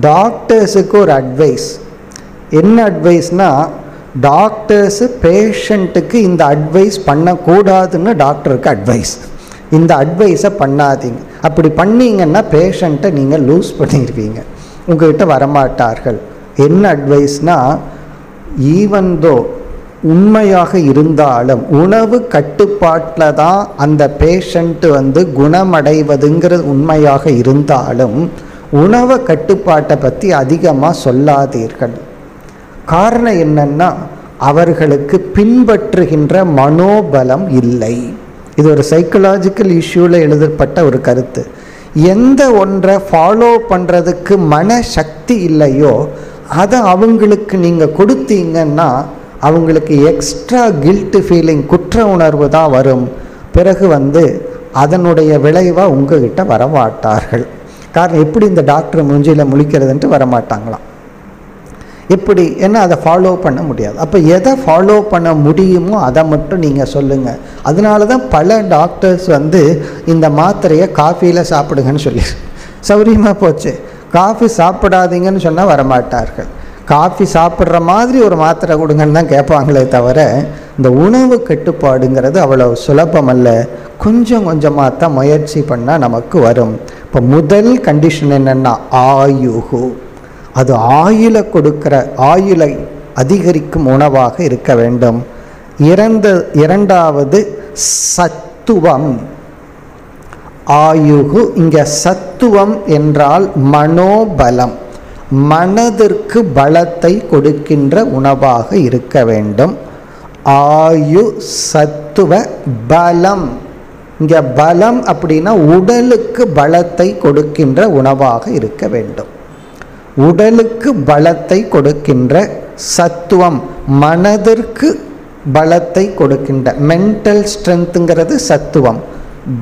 டாக்டர்ஸுக்கு ஒரு அட்வைஸ். என்ன அட்வைஸ்னால், டாக்டர்ஸு பேஷண்ட்டுக்கு இந்த அட்வைஸ் பண்ணக்கூடாதுன்னு டாக்டருக்கு அட்வைஸ். இந்த அட்வைஸை பண்ணாதீங்க, அப்படி பண்ணீங்கன்னா பேஷண்ட்டை நீங்கள் லூஸ் பண்ணிடுவீங்க, உங்கள்கிட்ட வரமாட்டார்கள். என்ன அட்வைஸ்னால், ஈவன்தோ உண்மையாக இருந்தாலும் உணவு கட்டுப்பாட்டில் தான் அந்த பேஷண்ட்டு குணமடைவதுங்கிறது உண்மையாக இருந்தாலும் உணவை கட்டுப்பாட்டை பற்றி அதிகமாக சொல்லாதீர்கள். காரணம் என்னன்னா, அவர்களுக்கு பின்பற்றுகின்ற மனோபலம் இல்லை. இது ஒரு சைக்கலாஜிக்கல் இஷ்யூவில் எழுதப்பட்ட ஒரு கருத்து. எந்த ஒன்றை ஃபாலோ பண்ணுறதுக்கு மனசக்தி இல்லையோ அதை அவங்களுக்கு நீங்கள் கொடுத்தீங்கன்னா அவங்களுக்கு எக்ஸ்ட்ரா கில்ட் ஃபீலிங், குற்ற உணர்வு தான் வரும். பிறகு அதனுடைய விளைவாக உங்ககிட்ட வரமாட்டார்கள். காரணம், எப்படி இந்த டாக்டர் மூஞ்சியில் முழிக்கிறதுன்ட்டு வரமாட்டாங்களாம். எப்படி? ஏன்னா அதை ஃபாலோ பண்ண முடியாது. அப்போ எதை ஃபாலோ பண்ண முடியுமோ அதை மட்டும் நீங்கள் சொல்லுங்கள். அதனால தான் பல டாக்டர்ஸ் இந்த மாத்திரையை காஃபியில் சாப்பிடுங்கன்னு சொல்லி சௌரியமாக போச்சு. காஃபி சாப்பிடாதீங்கன்னு சொன்னால் வரமாட்டார்கள். காஃபி சாப்பிட்ற மாதிரி ஒரு மாத்திரை கொடுங்கன்னு தான் கேட்பாங்களே தவிர, இந்த உணவு கட்டுப்பாடுங்கிறது அவ்வளோ சுலபம் அல்ல. கொஞ்சம் கொஞ்சமாக தான் முயற்சி பண்ணால் நமக்கு வரும். இப்போ முதல் கண்டிஷன் என்னென்னா ஆயுகு, அது ஆயுளை அதிகரிக்கும் உணவாக இருக்க வேண்டும். இரண்டாவது சத்துவம். ஆயுகு, இங்கே சத்துவம் என்றால் மனோபலம், மனதிற்கு பலத்தை கொடுக்கின்ற உணவாக இருக்க வேண்டும். ஆயு சத்துவ பலம், இங்கே பலம் அப்படின்னா உடலுக்கு பலத்தை கொடுக்கின்ற உணவாக இருக்க வேண்டும். உடலுக்கு பலத்தை கொடுக்கின்ற சத்துவம், மனதிற்கு பலத்தை கொடுக்கின்ற மென்டல் ஸ்ட்ரென்த்துங்கிறது சத்துவம்,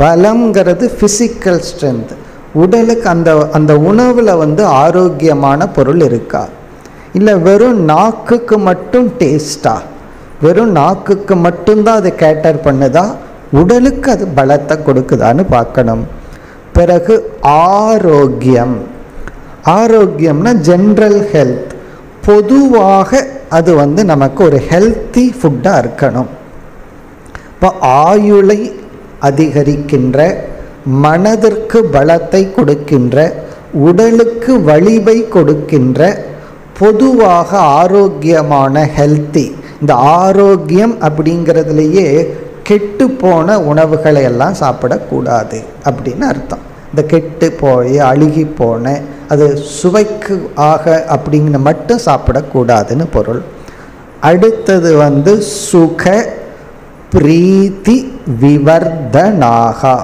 பலம்ங்கிறது ஃபிசிக்கல் ஸ்ட்ரென்த். உடலுக்கு அந்த உணவில் ஆரோக்கியமான பொருள் இருக்கா, இல்லை வெறும் நாக்குக்கு மட்டும் டேஸ்டா, வெறும் நாக்குக்கு மட்டும்தான் அது கேட்டர் பண்ணுதா, உடலுக்கு அது பலத்தை கொடுக்குதான்னு பார்க்கணும். பிறகு ஆரோக்கியம். ஆரோக்கியம்னா ஜென்ரல் ஹெல்த், பொதுவாக அது நமக்கு ஒரு ஹெல்த்தி ஃபுட்டாக இருக்கணும். இப்போ ஆயுளை அதிகரிக்கின்ற, மனதிற்கு பலத்தை கொடுக்கின்ற, உடலுக்கு வலிவை கொடுக்கின்ற, பொதுவாக ஆரோக்கியமான ஹெல்த்தி. இந்த ஆரோக்கியம் அப்படிங்கிறதுலையே கெட்டு போன உணவுகளை எல்லாம் சாப்பிடக்கூடாது அப்படின்னு அர்த்தம். இந்த கெட்டு போய் அழுகி போன, அது சுவைக்கு ஆக அப்படிங்கிற மட்டும் சாப்பிடக்கூடாதுன்னு பொருள். அடுத்தது சுக பிரீத்தி விவர்தனாகா.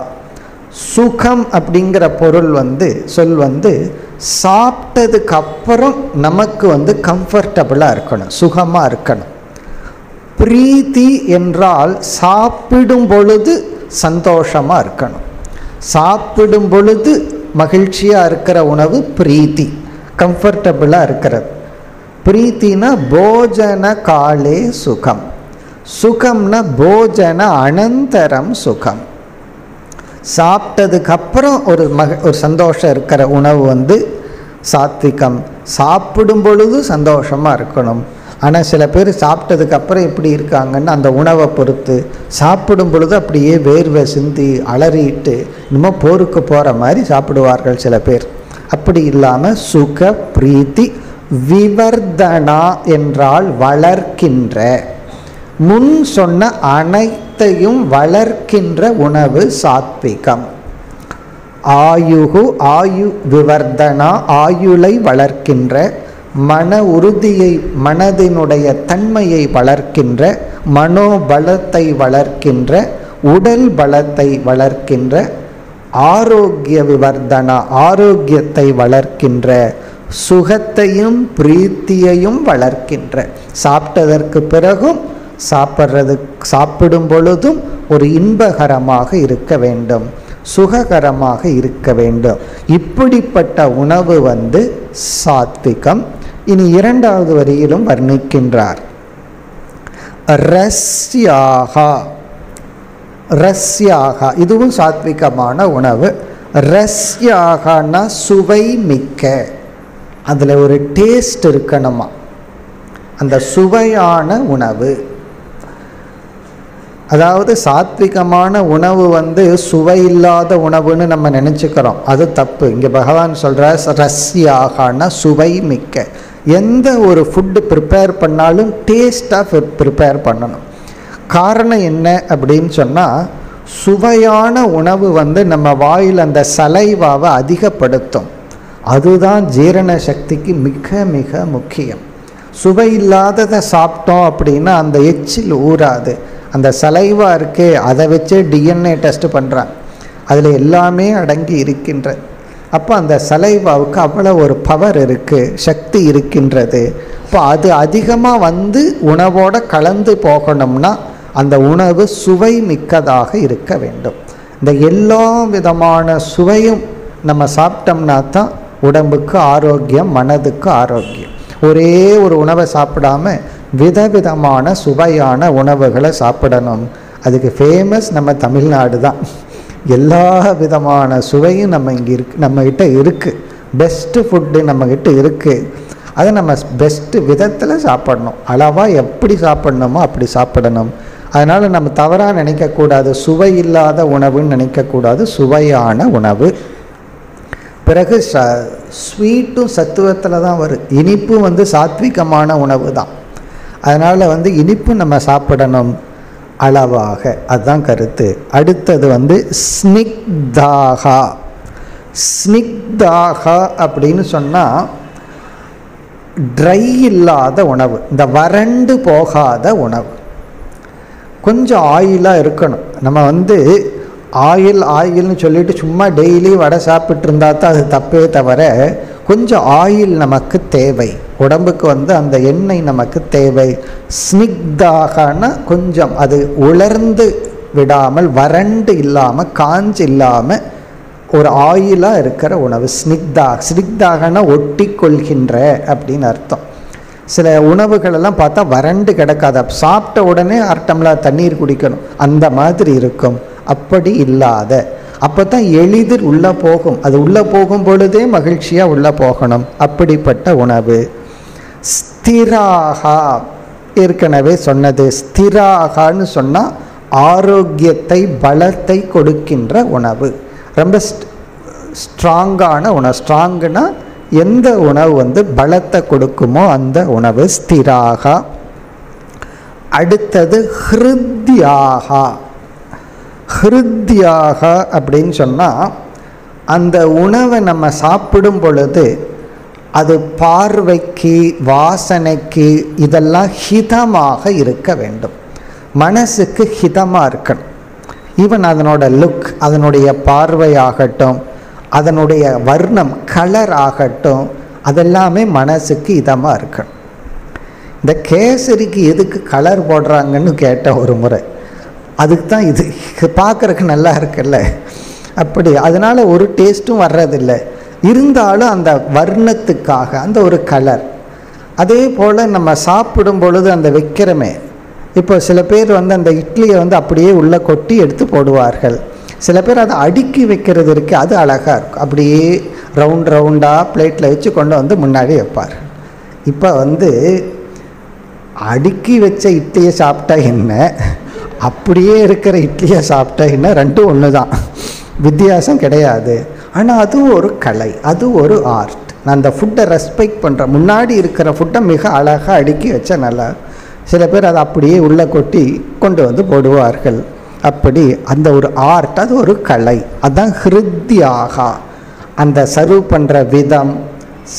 சுகம் அப்படிங்கிற பொருள் சொல் சாப்பிட்டதுக்கு அப்புறம் நமக்கு கம்ஃபர்டபுளாக இருக்கணும், சுகமாக இருக்கணும். பிரீத்தி என்றால் சாப்பிடும் பொழுது சந்தோஷமாக இருக்கணும், சாப்பிடும் பொழுது மகிழ்ச்சியாக இருக்கிற உணவு பிரீத்தி, கம்ஃபர்டபுளாக இருக்கிறது. பிரீத்தினா போஜன காலே சுகம், சுகம்னா போஜன அனந்தரம் சுகம். சாப்பிட்டதுக்கு அப்புறம் ஒரு சந்தோஷம் இருக்கிற உணவு சாத்விகம். சாப்பிடும் பொழுது சந்தோஷமாக இருக்கணும். ஆனால் சில பேர் சாப்பிட்டதுக்கப்புறம் எப்படி இருக்காங்கன்னு அந்த உணவை பொறுத்து, சாப்பிடும் பொழுது அப்படியே வேர்வை சிந்தி அலறிட்டு இன்னும் போருக்கு போகிற மாதிரி சாப்பிடுவார்கள் சில பேர். அப்படி இல்லாமல் சுக பிரீத்தி விவர்தனா என்றால் வளர்க்கின்ற, முன் சொன்ன அனைத்தையும் வளர்க்கின்ற உணவு சாத்விகம். ஆயுகு ஆயு விவர்தனா ஆயுளை வளர்க்கின்ற, மன உறுதியை மனதினுடைய தன்மையை வளர்க்கின்ற, மனோபலத்தை வளர்க்கின்ற, உடல் பலத்தை வளர்க்கின்ற, ஆரோக்கிய விவர்தனா ஆரோக்கியத்தை வளர்க்கின்ற, சுகத்தையும் பிரீத்தியையும் வளர்க்கின்ற. சாப்பிட்டதற்கு பிறகும் சாப்பிடும் பொழுதும் ஒரு இன்பகரமாக இருக்க வேண்டும், சுககரமாக இருக்க வேண்டும். இப்படிப்பட்ட உணவு சாத்விகம். இனி இரண்டாவது வரியிலும் வர்ணிக்கின்றார். ரஸ்யாகா, ரஸ்யாகா இதுவும் சாத்விகமான உணவு. ரஸ்யாகனா சுவை மிக்க, அதில் ஒரு டேஸ்ட் இருக்கணுமா, அந்த சுவையான உணவு. அதாவது சாத்விகமான உணவு சுவை இல்லாத உணவுன்னு நம்ம நினச்சிக்கிறோம், அது தப்பு. இங்கே பகவான் சொல்கிற ரஸ்யாகனா சுவை மிக்க. எந்த ஒரு ஃபுட்டு ப்ரிப்பேர் பண்ணாலும் டேஸ்ட்டாக ப்ரிப்பேர் பண்ணணும். காரணம் என்ன அப்படின்னு சொன்னால், சுவையான உணவு நம்ம வாயில் அந்த சலைவாவை அதிகப்படுத்தும். அதுதான் ஜீரண சக்திக்கு மிக மிக முக்கியம். சுவை இல்லாததை சாப்பிட்டோம் அப்படின்னா அந்த எச்சில் ஊறாது. அந்த சலைவா இருக்கே, அதை வச்சே டிஎன்ஏ டெஸ்ட் பண்ணுறாங்க, அதில் எல்லாமே அடங்கி இருக்கின்ற. அப்போ அந்த சலைவாவுக்கு அவ்வளோ ஒரு பவர் இருக்குது, சக்தி இருக்கின்றது. இப்போ அது அதிகமாக உணவோடு கலந்து போகணும்னா அந்த உணவு சுவை மிக்கதாக இருக்க வேண்டும். இந்த எல்லா விதமான சுவையும் நம்ம சாப்பிட்டோம்னா தான் உடம்புக்கு ஆரோக்கியம், மனதுக்கு ஆரோக்கியம். ஒரே ஒரு உணவை சாப்பிடாம விதவிதமான சுவையான உணவுகளை சாப்பிடணும். அதுக்கு ஃபேமஸ் நம்ம தமிழ்நாடு தான். எல்லா விதமான சுவையும் நம்மகிட்ட இருக்குது. பெஸ்ட்டு ஃபுட்டு நம்மக்கிட்ட இருக்குது. அதை நம்ம பெஸ்ட்டு விதத்தில் சாப்பிடணும். அளவாக எப்படி சாப்பிடணுமோ அப்படி சாப்பிடணும். அதனால் நம்ம தவறாக நினைக்கக்கூடாது, சுவை இல்லாத உணவுன்னு நினைக்கக்கூடாது, சுவையான உணவு. பிறகு ஸ்வீட்டும் சத்துவத்தில் தான் வரும். இனிப்பும் சாத்விகமான உணவு தான். அதனால் இனிப்பு நம்ம சாப்பிடணும் அளவாக, அதுதான் கருத்து. அடுத்தது ஸ்னிக்தாகா. ஸ்னிக்தாகா அப்படின்னு சொன்னால் ட்ரை இல்லாத உணவு, இந்த வறண்டு போகாத உணவு. கொஞ்சம் ஆயிலாக இருக்கணும். நம்ம ஆயில்னு சொல்லிட்டு சும்மா டெய்லி வடை சாப்பிட்டு இருந்தா தான் அது தப்பே தவிர, கொஞ்சம் ஆயில் நமக்கு தேவை. உடம்புக்கு அந்த எண்ணெய் நமக்கு தேவை. ஸ்னிக்தாகனா கொஞ்சம் அது உலர்ந்து விடாமல், வறண்டு இல்லாமல், காஞ்சு இல்லாமல் ஒரு ஆயிலாக இருக்கிற உணவு ஸ்னிக்தாகனா ஒட்டி கொள்கின்ற அப்படின்னு அர்த்தம். சில உணவுகளெல்லாம் பார்த்தா வறண்டு கிடக்காது, சாப்பிட்ட உடனே அரை டம்ளர் தண்ணீர் குடிக்கணும், அந்த மாதிரி இருக்கும். அப்படி இல்லாத, அப்போ தான் எளிதில் உள்ளே போகும். அது உள்ளே போகும் பொழுதே மகிழ்ச்சியாக உள்ளே போகணும். அப்படிப்பட்ட உணவு. ஸ்திராகா, ஏற்கனவே சொன்னது. ஸ்திராகான்னு சொன்னால் ஆரோக்கியத்தை, பலத்தை கொடுக்கின்ற உணவு. ரொம்ப ஸ்ட்ராங்கான உணவு. ஸ்ட்ராங்குனா எந்த உணவு பலத்தை கொடுக்குமோ அந்த உணவு ஸ்திராகா. அடுத்தது ஹிருத்யாகா. ஹிருத்யாகா அப்படின்னு சொன்னால் அந்த உணவை நம்ம சாப்பிடும் பொழுது அது பார்வைக்கு, வாசனைக்கு இதெல்லாம் ஹிதமாக இருக்க வேண்டும். மனசுக்கு ஹிதமாக இருக்கணும். ஈவன் அதனோட லுக், அதனுடைய பார்வையாகட்டும், அதனுடைய வர்ணம், கலர் ஆகட்டும், அதெல்லாமே மனசுக்கு இதமாக இருக்கணும். இந்த கேசரிக்கு எதுக்கு கலர் போடுறாங்கன்னு கேட்டேன் ஒரு முறை. அதுக்கு தான் இது பார்க்குறதுக்கு நல்லா இருக்குல்ல, அப்படி. அதனால் ஒரு டேஸ்ட்டும் வர்றதில்லை. இருந்தாலும் அந்த வர்ணத்துக்காக அந்த ஒரு கலர். அதே போல் நம்ம சாப்பிடும் பொழுது அந்த வைக்கிறமே, இப்போ சில பேர் அந்த இட்லியை அப்படியே உள்ளே கொட்டி எடுத்து போடுவார்கள். சில பேர் அதை அடுக்கி வைக்கிறது இருக்குது, அது அழகாக இருக்கும். அப்படியே ரவுண்ட் ரவுண்டாக பிளேட்டில் வச்சு கொண்டு வந்து முன்னாடி வைப்பார். இப்போ அடுக்கி வச்ச இட்லியை சாப்பிட்டா என்ன, அப்படியே இருக்கிற இட்லியை சாப்பிட்டா என்ன, ரெண்டும் ஒன்று தான், வித்தியாசம் கிடையாது. ஆனால் அது ஒரு கலை, அது ஒரு ஆர்ட். நான் அந்த ஃபுட்டை ரெஸ்பெக்ட் பண்ணுறேன். முன்னாடி இருக்கிற ஃபுட்டை மிக அழகாக அடுக்கி வச்சா நல்லா. சில பேர் அதை அப்படியே உள்ளே கொட்டி கொண்டு வந்து போடுவார்கள். அப்படி அந்த ஒரு ஆர்ட், அது ஒரு கலை. அதுதான் ஹிருத்யாகா. அந்த சர்வ் பண்ணுற விதம்,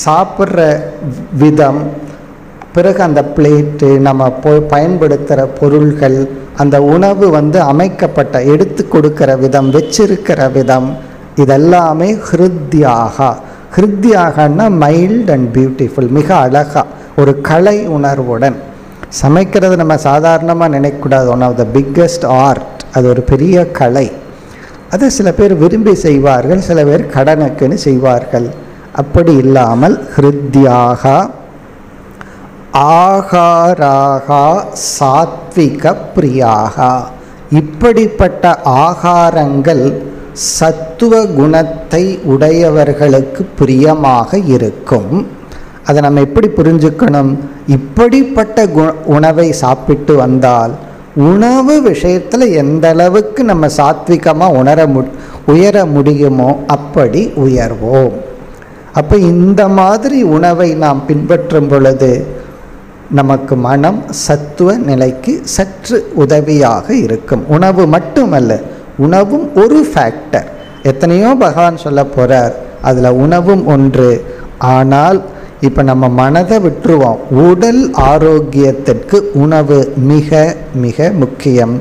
சாப்பிட்ற விதம், பிறகு அந்த பிளேட்டு, நம்ம பயன்படுத்துகிற பொருள்கள், அந்த உணவு அமைக்கப்பட்ட எடுத்து கொடுக்கிற விதம், வச்சிருக்கிற விதம், இதெல்லாமே ஹிருத்யாகா. ஹிருத்யாகன்னா மைல்ட் அண்ட் பியூட்டிஃபுல், மிக அழகா ஒரு கலை உணர்வுடன் சமைக்கிறது. நம்ம சாதாரணமாக நினைக்கக்கூடாது. One of the biggest art. அது ஒரு பெரிய கலை. அதை சில பேர் விரும்பி செய்வார்கள், சில பேர் கடனுக்குன்னு செய்வார்கள். அப்படி இல்லாமல் ஹிருத்யாகா ஆகாராகா சாத்விக பிரியாகா, இப்படிப்பட்ட ஆகாரங்கள் சத்துவ குணத்தை உடையவர்களுக்கு பிரியமாக இருக்கும். அதை நம்ம எப்படி புரிஞ்சுக்கணும்? இப்படிப்பட்ட உணவை சாப்பிட்டு வந்தால் உணவு விஷயத்தில் எந்த அளவுக்கு நம்ம சாத்விகமாக உயர முடியுமோ அப்படி உயர்வோம். அப்போ இந்த மாதிரி உணவை நாம் பின்பற்றும் பொழுது நமக்கு மனம் சத்துவ நிலைக்கு சற்று உதவியாக இருக்கும். உணவு மட்டுமல்ல, உணவும் ஒரு ஃபேக்டர். எத்தனையோ பகவான் சொல்ல போகிறார், அதில் உணவும் ஒன்று. ஆனால் இப்போ நம்ம மனதை விட்டுருவோம். உடல் ஆரோக்கியத்திற்கு உணவு மிக மிக முக்கியம்.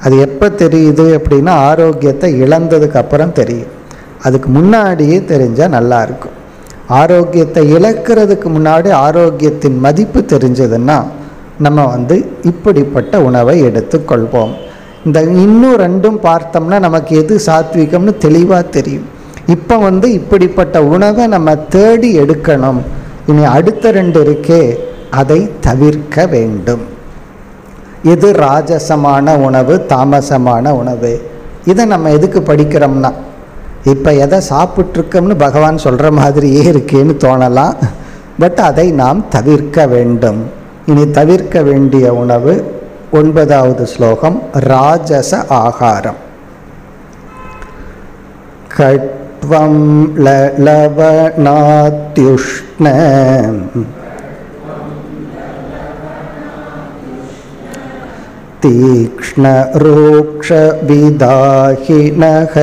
அது எப்போ தெரியுது அப்படின்னா, ஆரோக்கியத்தை இழந்ததுக்கு அப்புறம் தெரியும். அதுக்கு முன்னாடியே தெரிஞ்சால் நல்லாயிருக்கும். ஆரோக்கியத்தை இழக்கிறதுக்கு முன்னாடி ஆரோக்கியத்தின் மதிப்பு தெரிஞ்சதுன்னா நம்ம இப்படிப்பட்ட உணவை எடுத்துக்கொள்வோம். இந்த இன்னும் ரெண்டும் பார்த்தோம்னா நமக்கு எது சாத்விகம்னு தெளிவாக தெரியும். இப்போ இப்படிப்பட்ட உணவை நம்ம தேடி எடுக்கணும். இனி அடுத்த ரெண்டு இருக்கே, அதை தவிர்க்க வேண்டும். எது ராஜசமான உணவு, தாமசமான உணவு, இதை நம்ம எதுக்கு படிக்கிறோம்னா, இப்போ எதை சாப்பிட்ருக்கோம்னு பகவான் சொல்கிற மாதிரியே இருக்கேன்னு தோணலாம். பட் அதை நாம் தவிர்க்க வேண்டும். இனி தவிர்க்க வேண்டிய உணவு 9வது ஸ்லோகம், ராஜச ஆகாரம். கட்வம் லவணாத்யுஷ்ண தீக்ஷ்ண ரூக்ஷ விதாஹினஹ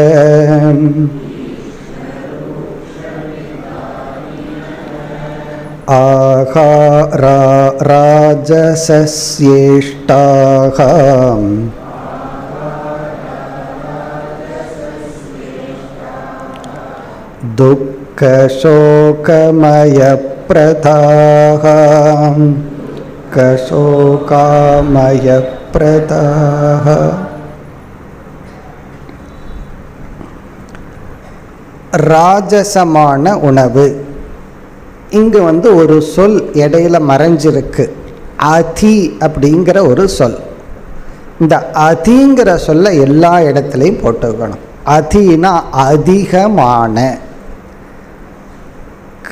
ஆஹாரா ராஜசஸ்யேஷ்டாஹ துக்க சோகமய பிரதாஹ கசோகாமய பிரதாஹ. ராஜசமான உணவு. இங்கு ஒரு சொல் இடையில மறைஞ்சிருக்கு, அதி அப்படிங்கிற ஒரு சொல். இந்த அதிங்கிற சொல்ல எல்லா இடத்துலையும் போட்டுக்கணும். அதினா அதிகமான.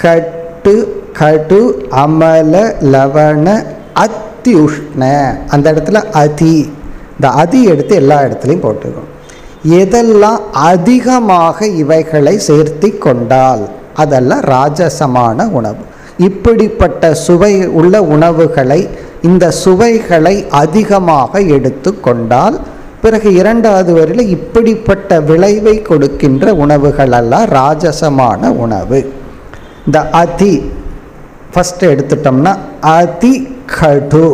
கட்டு கடு அமல லவண அத்யுஷ்ண, அந்த இடத்துல அதி, இந்த அதி எடுத்து எல்லா இடத்துலையும் போட்டுக்கணும். எதெல்லாம் அதிகமாக இவைகளை சேர்த்தி கொண்டால் அதெல்லாம் ராஜசமான உணவு. இப்படிப்பட்ட சுவை உள்ள உணவுகளை, இந்த சுவைகளை அதிகமாக எடுத்து கொண்டால், பிறகு 2வது வரியில் இப்படிப்பட்ட விளைவை கொடுக்கின்ற உணவுகளெல்லாம் ராஜசமான உணவு. இந்த அதி ஃபஸ்ட்டு எடுத்துட்டோம்னா அதி கடு.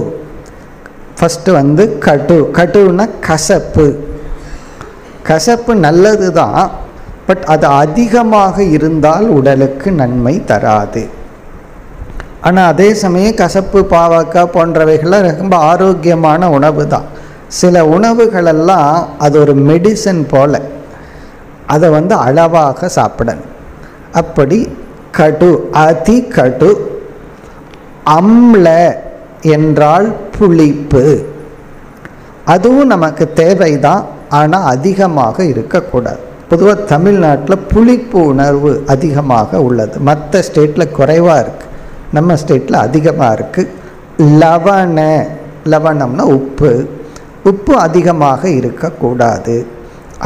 ஃபஸ்ட்டு கடு. கடுன்னா கசப்பு. கசப்பு நல்லது தான், பட் அது அதிகமாக இருந்தால் உடலுக்கு நன்மை தராது. ஆனால் அதே சமயம் கசப்பு, பாவக்காய் போன்றவைகள்லாம் ரொம்ப ஆரோக்கியமான உணவு தான். சில உணவுகளெல்லாம் அது ஒரு மெடிசன் போல, அதை அளவாக சாப்பிடணும். அப்படி கடு, அதி கடு. அம்ல என்றால் புளிப்பு, அதுவும் நமக்கு தேவைதான், ஆனால் அதிகமாக இருக்கக்கூடாது. பொதுவாக தமிழ்நாட்டில் புளிப்பு உணர்வு அதிகமாக உள்ளது, மற்ற ஸ்டேட்டில் குறைவாக இருக்குது, நம்ம ஸ்டேட்டில் அதிகமாக இருக்குது. லவணம்னா உப்பு, உப்பு அதிகமாக இருக்கக்கூடாது,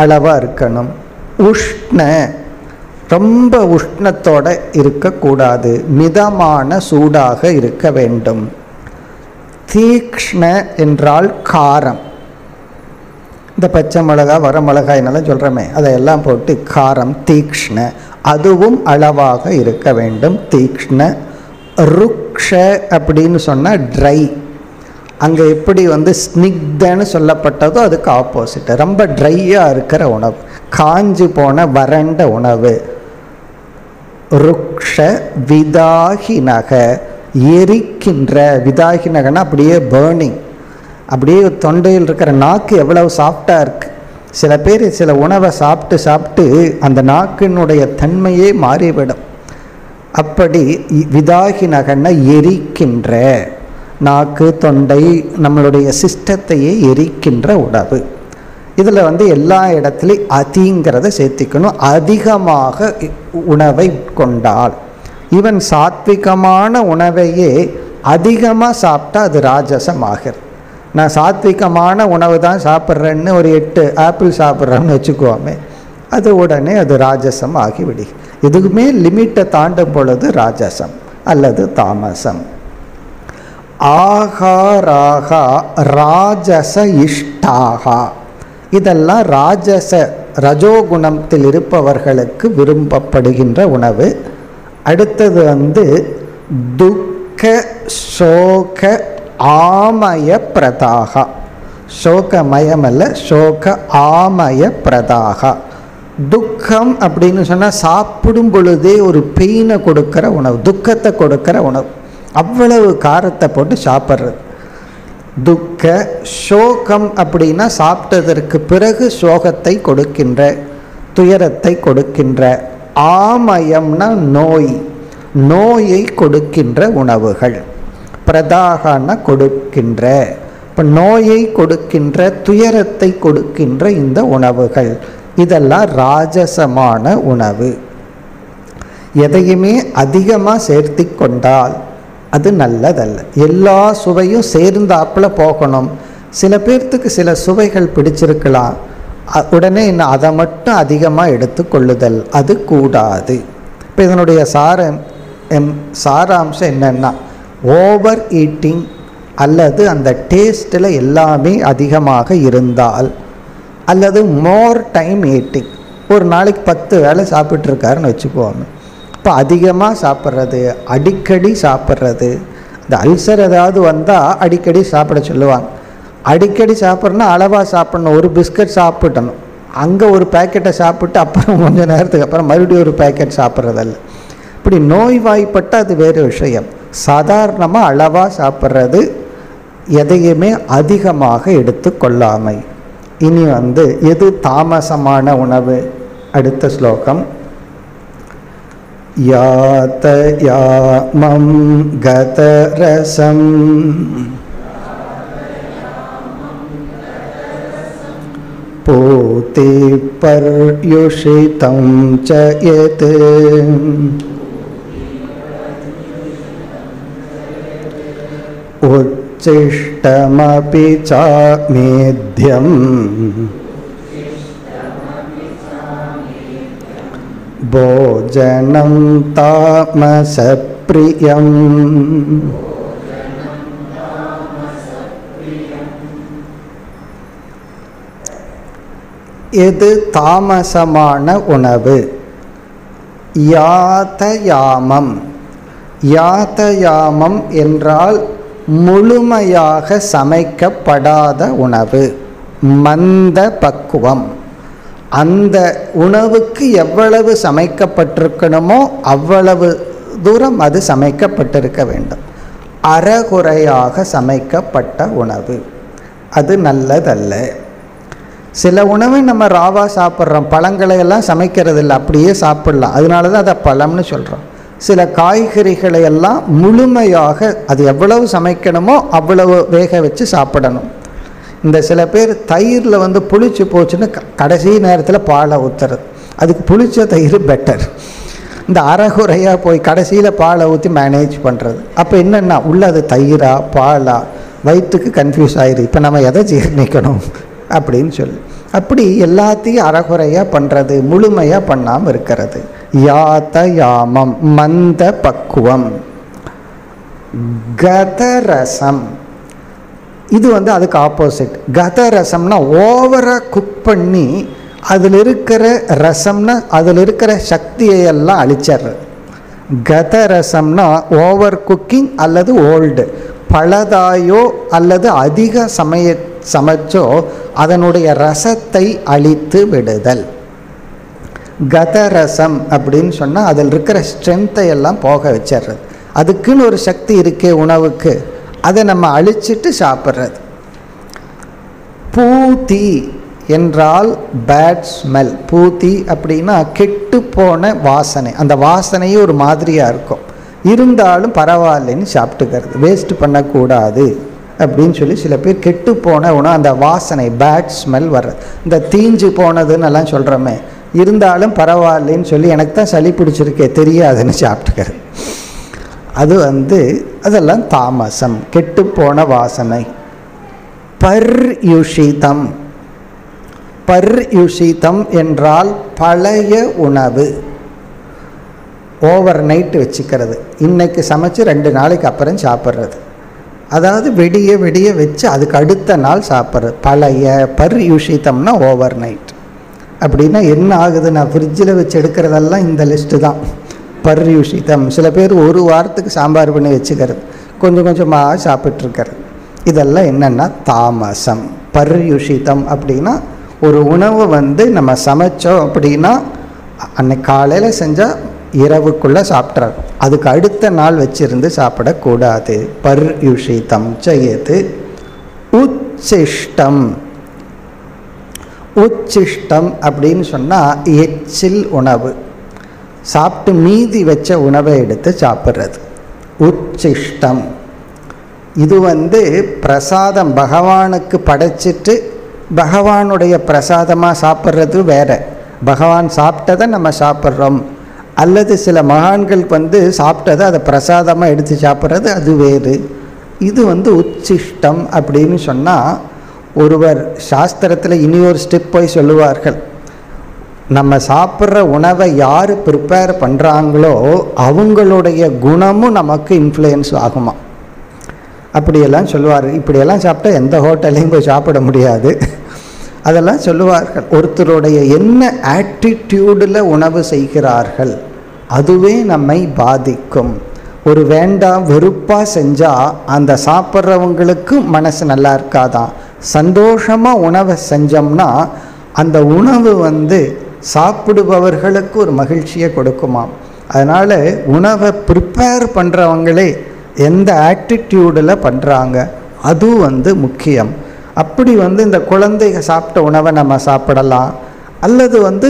அளவாக இருக்கணும். உஷ்ண, ரொம்ப உஷ்ணத்தோடு இருக்கக்கூடாது, மிதமான சூடாக இருக்க வேண்டும். தீக்ஷ்ண என்றால் காரம், இந்த பச்சை மிளகா வர மிளகாய்னாலும் சொல்கிறோமே அதையெல்லாம் போட்டு காரம், தீக்ஷ்ண, அதுவும் அளவாக இருக்க வேண்டும். தீக்ஷ்ண. ருக்ஷ அப்படின்னு சொன்னால் ட்ரை, அங்கே எப்படி ஸ்னிக்தன்னு சொல்லப்பட்டதோ அதுக்கு ஆப்போசிட், ரொம்ப ட்ரையாக இருக்கிற உணவு, காஞ்சு போன வறண்ட உணவு. ருக்ஷ. விதாகினக, எரிக்கின்ற. விதாகினகன்னா அப்படியே பேர்னிங், அப்படியே தொண்டையில் இருக்கிற நாக்கு எவ்வளவு சாஃப்டாக இருக்குது. சில பேர் சில உணவை சாப்பிட்டு சாப்பிட்டு அந்த நாக்கினுடைய தன்மையே மாறிவிடும். அப்படி விதாகினகன்னா எரிக்கின்ற, நாக்கு தொண்டை நம்மளுடைய சிஸ்டத்தையே எரிக்கின்ற உணவு. இதில் எல்லா இடத்துலையும் அதிங்கிறத சேர்த்திக்கணும். அதிகமாக உணவை உட்கொண்டால், ஈவன் சாத்விகமான உணவையே அதிகமாக சாப்பிட்டா அது ராஜசமாகிறது. நான் சாத்விகமான உணவு தான் சாப்பிட்றேன்னு ஒரு 8 ஆப்பிள் சாப்பிட்றேன்னு வச்சுக்குவோமே, அது உடனே அது ராஜசம் ஆகிவிடு. எதுக்குமே லிமிட்டை தாண்டும் பொழுது ராஜசம் அல்லது தாமசம். ஆகாராகா ராஜச இஷ்டாகா, இதெல்லாம் ராஜச ரஜோகுணத்தில் இருப்பவர்களுக்கு விரும்பப்படுகின்ற உணவு. அடுத்தது துக்க சோக ஆமய பிரதாகா. சோகமயம் அல்ல, சோக ஆமய பிரதாகா. துக்கம் அப்படின்னு சொன்னால் சாப்பிடும் பொழுதே ஒரு பெயினை கொடுக்கிற உணவு, துக்கத்தை கொடுக்கிற உணவு, அவ்வளவு காரத்தை போட்டு சாப்பிட்றது. துக்க. சோகம் அப்படின்னா சாப்பிட்டதற்கு பிறகு சோகத்தை கொடுக்கின்ற, துயரத்தை கொடுக்கின்ற. ஆமயம்னா நோய், நோயை கொடுக்கின்ற உணவுகள். பிரதாகன கொடுக்கின்ற, இப்போ நோயை கொடுக்கின்ற, துயரத்தை கொடுக்கின்ற இந்த உணவுகள், இதெல்லாம் ராஜசமான உணவு. எதையுமே அதிகமாக சேர்த்தி கொண்டால் அது நல்லதல்ல. எல்லா சுவையும் சேர்ந்தாப்புல போகணும். சில பேர்த்துக்கு சில சுவைகள் பிடிச்சிருக்கலாம், உடனே இன்னும் அதை மட்டும் அதிகமாக எடுத்துக்கொள்ளுதல் அது கூடாது. இப்போ இதனுடைய சாராம்சம் என்னென்னா, ஓவர் ஈட்டிங் அல்லது அந்த டேஸ்ட்டில் எல்லாமே அதிகமாக இருந்தால், அல்லது மோர் டைம் ஈட்டிங், ஒரு நாளைக்கு 10 வேளை சாப்பிட்ருக்காருன்னு வச்சுக்குவோம். இப்போ அதிகமாக சாப்பிட்றது, அடிக்கடி சாப்பிட்றது, இந்த அல்சர் ஏதாவது வந்தால் அடிக்கடி சாப்பிட சொல்லுவாங்க. அடிக்கடி சாப்பிட்றனா அளவாக சாப்பிட்ணும். ஒரு பிஸ்கட் சாப்பிடணும், அங்கே ஒரு பேக்கெட்டை சாப்பிட்டு அப்புறம் கொஞ்சம் நேரத்துக்கு அப்புறம் மறுபடியும் ஒரு பேக்கெட் சாப்பிட்றதல்ல. இப்படி நோய்வாய்ப்பட்டால் அது வேறு விஷயம். சாதாரணமாக அளவாக சாப்பிட்றது, எதையுமே அதிகமாக எடுத்து கொள்ளாமை. இனி எது தாமசமான உணவு? அடுத்த ஸ்லோகம். யாதயாமம் கதரசம் பூதி பர்யுஷிதம் ச யத் உச்சிஷ்டமபி சாமேத்யம் போஜனம் தாமசப்ரியம். எது தாமசமான உணவு? யாதயாமம். யாதயாமம் என்றால் முழுமையாக சமைக்கப்படாத உணவு, மந்த பக்குவம். அந்த உணவுக்கு எவ்வளவு சமைக்கப்பட்டிருக்கணுமோ அவ்வளவு தூரம் அது சமைக்கப்பட்டிருக்க வேண்டும். அறகுறையாக சமைக்கப்பட்ட உணவு அது நல்லதல்ல. சில உணவை நம்ம ராவா சாப்பிட்றோம், பழங்களை எல்லாம் சமைக்கிறது இல்லை, அப்படியே சாப்பிடலாம், அதனால தான் அதை பழம்னு சொல்கிறோம். சில காய்கறிகளை எல்லாம் முழுமையாக அது எவ்வளவு சமைக்கணுமோ அவ்வளவு வேக வச்சு சாப்பிடணும். இந்த சில பேர் தயிரில் வந்து புளிச்சு போச்சுன்னு கடைசி நேரத்தில் பாலை ஊற்றுறது, அதுக்கு புளிச்ச தயிர் பெட்டர். இந்த அரைகுறையாக போய் கடைசியில் பாலை ஊற்றி மேனேஜ் பண்ணுறது. அப்போ என்னென்னா உள்ள அது தயிரா பாலா வயிற்றுக்கு கன்ஃபியூஸ் ஆயிடுது. இப்போ நம்ம எதை ஜீர்ணிக்கணும் அப்படின்னு சொல்லி அப்படி எல்லாத்தையும் அரைகுறையாக பண்ணுறது, முழுமையாக பண்ணாமல் இருக்கிறது. யாத்த யாமம் மந்த பக்குவம். கதரசம் இது வந்து அதுக்கு ஆப்போசிட். கதரசம்னா ஓவராக குக் பண்ணி அதில் இருக்கிற ரசம்னா அதில் இருக்கிற சக்தியெல்லாம் அழிச்சிட்றது. கதரசம்னா ஓவர் குக்கிங் அல்லது ஓல்டு, பழதாயோ அல்லது அதிக சமைச்சோ அதனுடைய ரசத்தை அழித்து விடுதல். கதரசம் அப்படின்னு சொன்னால் அதில் இருக்கிற ஸ்ட்ரென்த்தை எல்லாம் போக வச்சிடுறது. அதுக்குன்னு ஒரு சக்தி இருக்கே உணவுக்கு, அதை நம்ம அழிச்சிட்டு சாப்பிட்றது. பூதி என்றால் பேட் ஸ்மெல். பூதி அப்படின்னா கெட்டு போன வாசனை. அந்த வாசனையே ஒரு மாதிரியாக இருக்கும், இருந்தாலும் பரவாயில்லைன்னு சாப்பிட்டுக்கிறது, வேஸ்ட் பண்ணக்கூடாது அப்படின்னு சொல்லி சில பேர் கெட்டு போன உணவு அந்த வாசனை பேட் ஸ்மெல் வர்றது. இந்த தீஞ்சு போனதுன்னு எல்லாம் சொல்கிறோமே, இருந்தாலும் பரவாயில்லைன்னு சொல்லி எனக்கு தான் சளி பிடிச்சிருக்கே தெரியாதுன்னு சாப்பிட்டுக்கிறது. அது வந்து அதெல்லாம் தாமசம், கெட்டு போன வாசனை. பர்யுஷிதம். பர்யுஷிதம் என்றால் பழைய உணவு. ஓவர் நைட் வச்சுக்கிறது, இன்னைக்கு சமைச்சு 2 நாளைக்கு அப்புறம் சாப்பிட்றது. அதாவது வெடிய வெடிய வச்சு அதுக்கு அடுத்த நாள் சாப்பிட்றது. பழைய பர்யுஷிதம்னா ஓவர் நைட். அப்படின்னா என்ன ஆகுது, நான் ஃப்ரிட்ஜில் வச்சு எடுக்கிறதெல்லாம் இந்த லிஸ்ட்டு தான் பர்யுஷிதம். சில பேர் 1 வாரத்துக்கு சாம்பார் பண்ணி வச்சுக்கிறது, கொஞ்சம் கொஞ்சமாக சாப்பிட்ருக்கிறது. இதெல்லாம் என்னென்னா தாமசம். பர்யுஷிதம் அப்படின்னா ஒரு உணவு வந்து நம்ம சமைச்சோம் அப்படின்னா அன்னைக்கு காலையில் செஞ்சால் இரவுக்குள்ளே சாப்பிட்றாரு, அதுக்கு அடுத்த நாள் வச்சிருந்து சாப்பிடக்கூடாது. பர்யுஷிதம் செய்யது. உச்சிஷ்டம். உச்சிஷ்டம் அப்படின்னு சொன்னால் எச்சில் உணவு, சாப்பிட்டு மீதி வச்ச உணவை எடுத்து சாப்பிட்றது. உச்சிஷ்டம் இது வந்து பிரசாதம் பகவானுக்கு படைச்சிட்டு பகவானுடைய பிரசாதமாக சாப்பிட்றது வேற. பகவான் சாப்பிட்டதை நம்ம சாப்பிட்றோம், அல்லது சில மகான்கள் வந்து சாப்பிட்டதை அதை பிரசாதமாக எடுத்து சாப்பிட்றது, அது வேறு. இது வந்து உச்சிஷ்டம் அப்படின்னு சொன்னால் ஒருவர் சாஸ்திரத்தில் இனி ஒரு ஸ்டெப் போய் சொல்லுவார்கள், நம்ம சாப்பிட்ற உணவை யார் ப்ரிப்பேர் பண்ணுறாங்களோ அவங்களுடைய குணமும் நமக்கு இன்ஃப்ளூயன்ஸ் ஆகுமா அப்படியெல்லாம் சொல்லுவார். இப்படியெல்லாம் சாப்பிட்டா எந்த ஹோட்டல்லையும் போய் சாப்பிட முடியாது, அதெல்லாம் சொல்லுவார்கள். ஒருத்தருடைய என்ன ஆட்டிடியூடில் உணவு செய்கிறார்கள் அதுவே நம்மை பாதிக்கும். ஒரு வேண்டாம் வெறுப்பாக செஞ்சால் அந்த சாப்பிட்றவங்களுக்கு மனசு நல்லா இருக்காதான். சந்தோஷமாக உணவை செஞ்சோம்னா அந்த உணவு வந்து சாப்பிடுபவர்களுக்கு ஒரு மகிழ்ச்சியை கொடுக்குமாம். அதனால் உணவை ப்ரிப்பேர் பண்ணுறவங்களே எந்த ஆட்டிடியூடில் பண்ணுறாங்க அது வந்து முக்கியம். அப்படி வந்து இந்த குழந்தைங்க சாப்பிட்ட உணவை நம்ம சாப்பிடலாம், அல்லது வந்து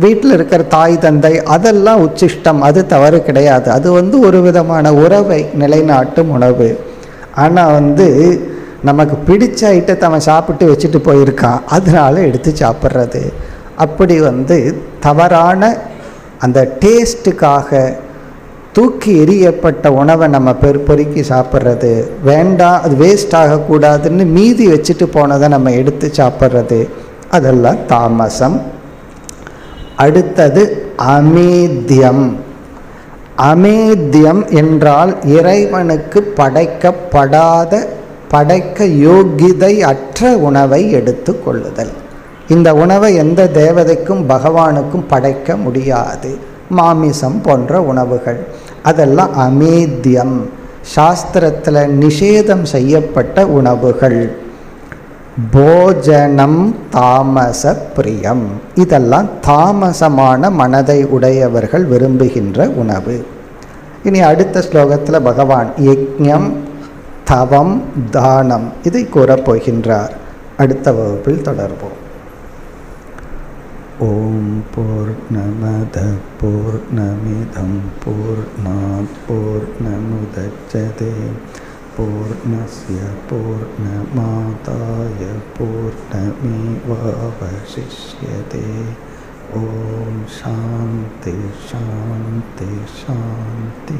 வீட்டில் இருக்கிற தாய் தந்தை அதெல்லாம் உச்சிஷ்டம், அது தவறு கிடையாது. அது வந்து ஒரு விதமான உறவை நிலைநாட்டும் உணவு. ஆனால் வந்து நமக்கு பிடிச்ச ஐட்டத்தை அவன் சாப்பிட்டு வச்சுட்டு போயிருக்கான், அதனால எடுத்து சாப்பிட்றது. அப்படி வந்து தவறான அந்த டேஸ்ட்டுக்காக தூக்கி எறியப்பட்ட உணவை நம்ம பொறுக்கி சாப்பிட்றது வேண்டாம், அது வேஸ்ட் ஆகக்கூடாதுன்னு மீதி வச்சுட்டு போனதை நம்ம எடுத்து சாப்பிட்றது, அதெல்லாம் தாமசம். அடுத்தது அமேத்தியம். அமேத்தியம் என்றால் இறைவனுக்கு படைக்கப்படாத, படைக்க யோகிதை அற்ற உணவை எடுத்து கொள்ளுதல். இந்த உணவை எந்த தேவதைக்கும் பகவானுக்கும் படைக்க முடியாது. மாமிசம் போன்ற உணவுகள் அதெல்லாம் அமேத்தியம், சாஸ்திரத்தில் நிஷேதம் செய்யப்பட்ட உணவுகள். போஜனம் தாமச பிரியம், இதெல்லாம் தாமசமான மனதை உடையவர்கள் விரும்புகின்ற உணவு. இனி அடுத்த ஸ்லோகத்தில் பகவான் யஜ்ஞம் தவம் தானம் இதை கூறப்போகின்றார். அடுத்த வகுப்பில் தொடர்போம். ஓம் பூர்ணமத பூர்ணமிதம் பூர்ணாத் பூர்ணமுதச்யதே பூர்ணஸ்ய பூர்ணமாதாய பூர்ணமேவாவசிஷ்யதே. ஓம் சாந்தி ஷாந்தி ஷாந்தி.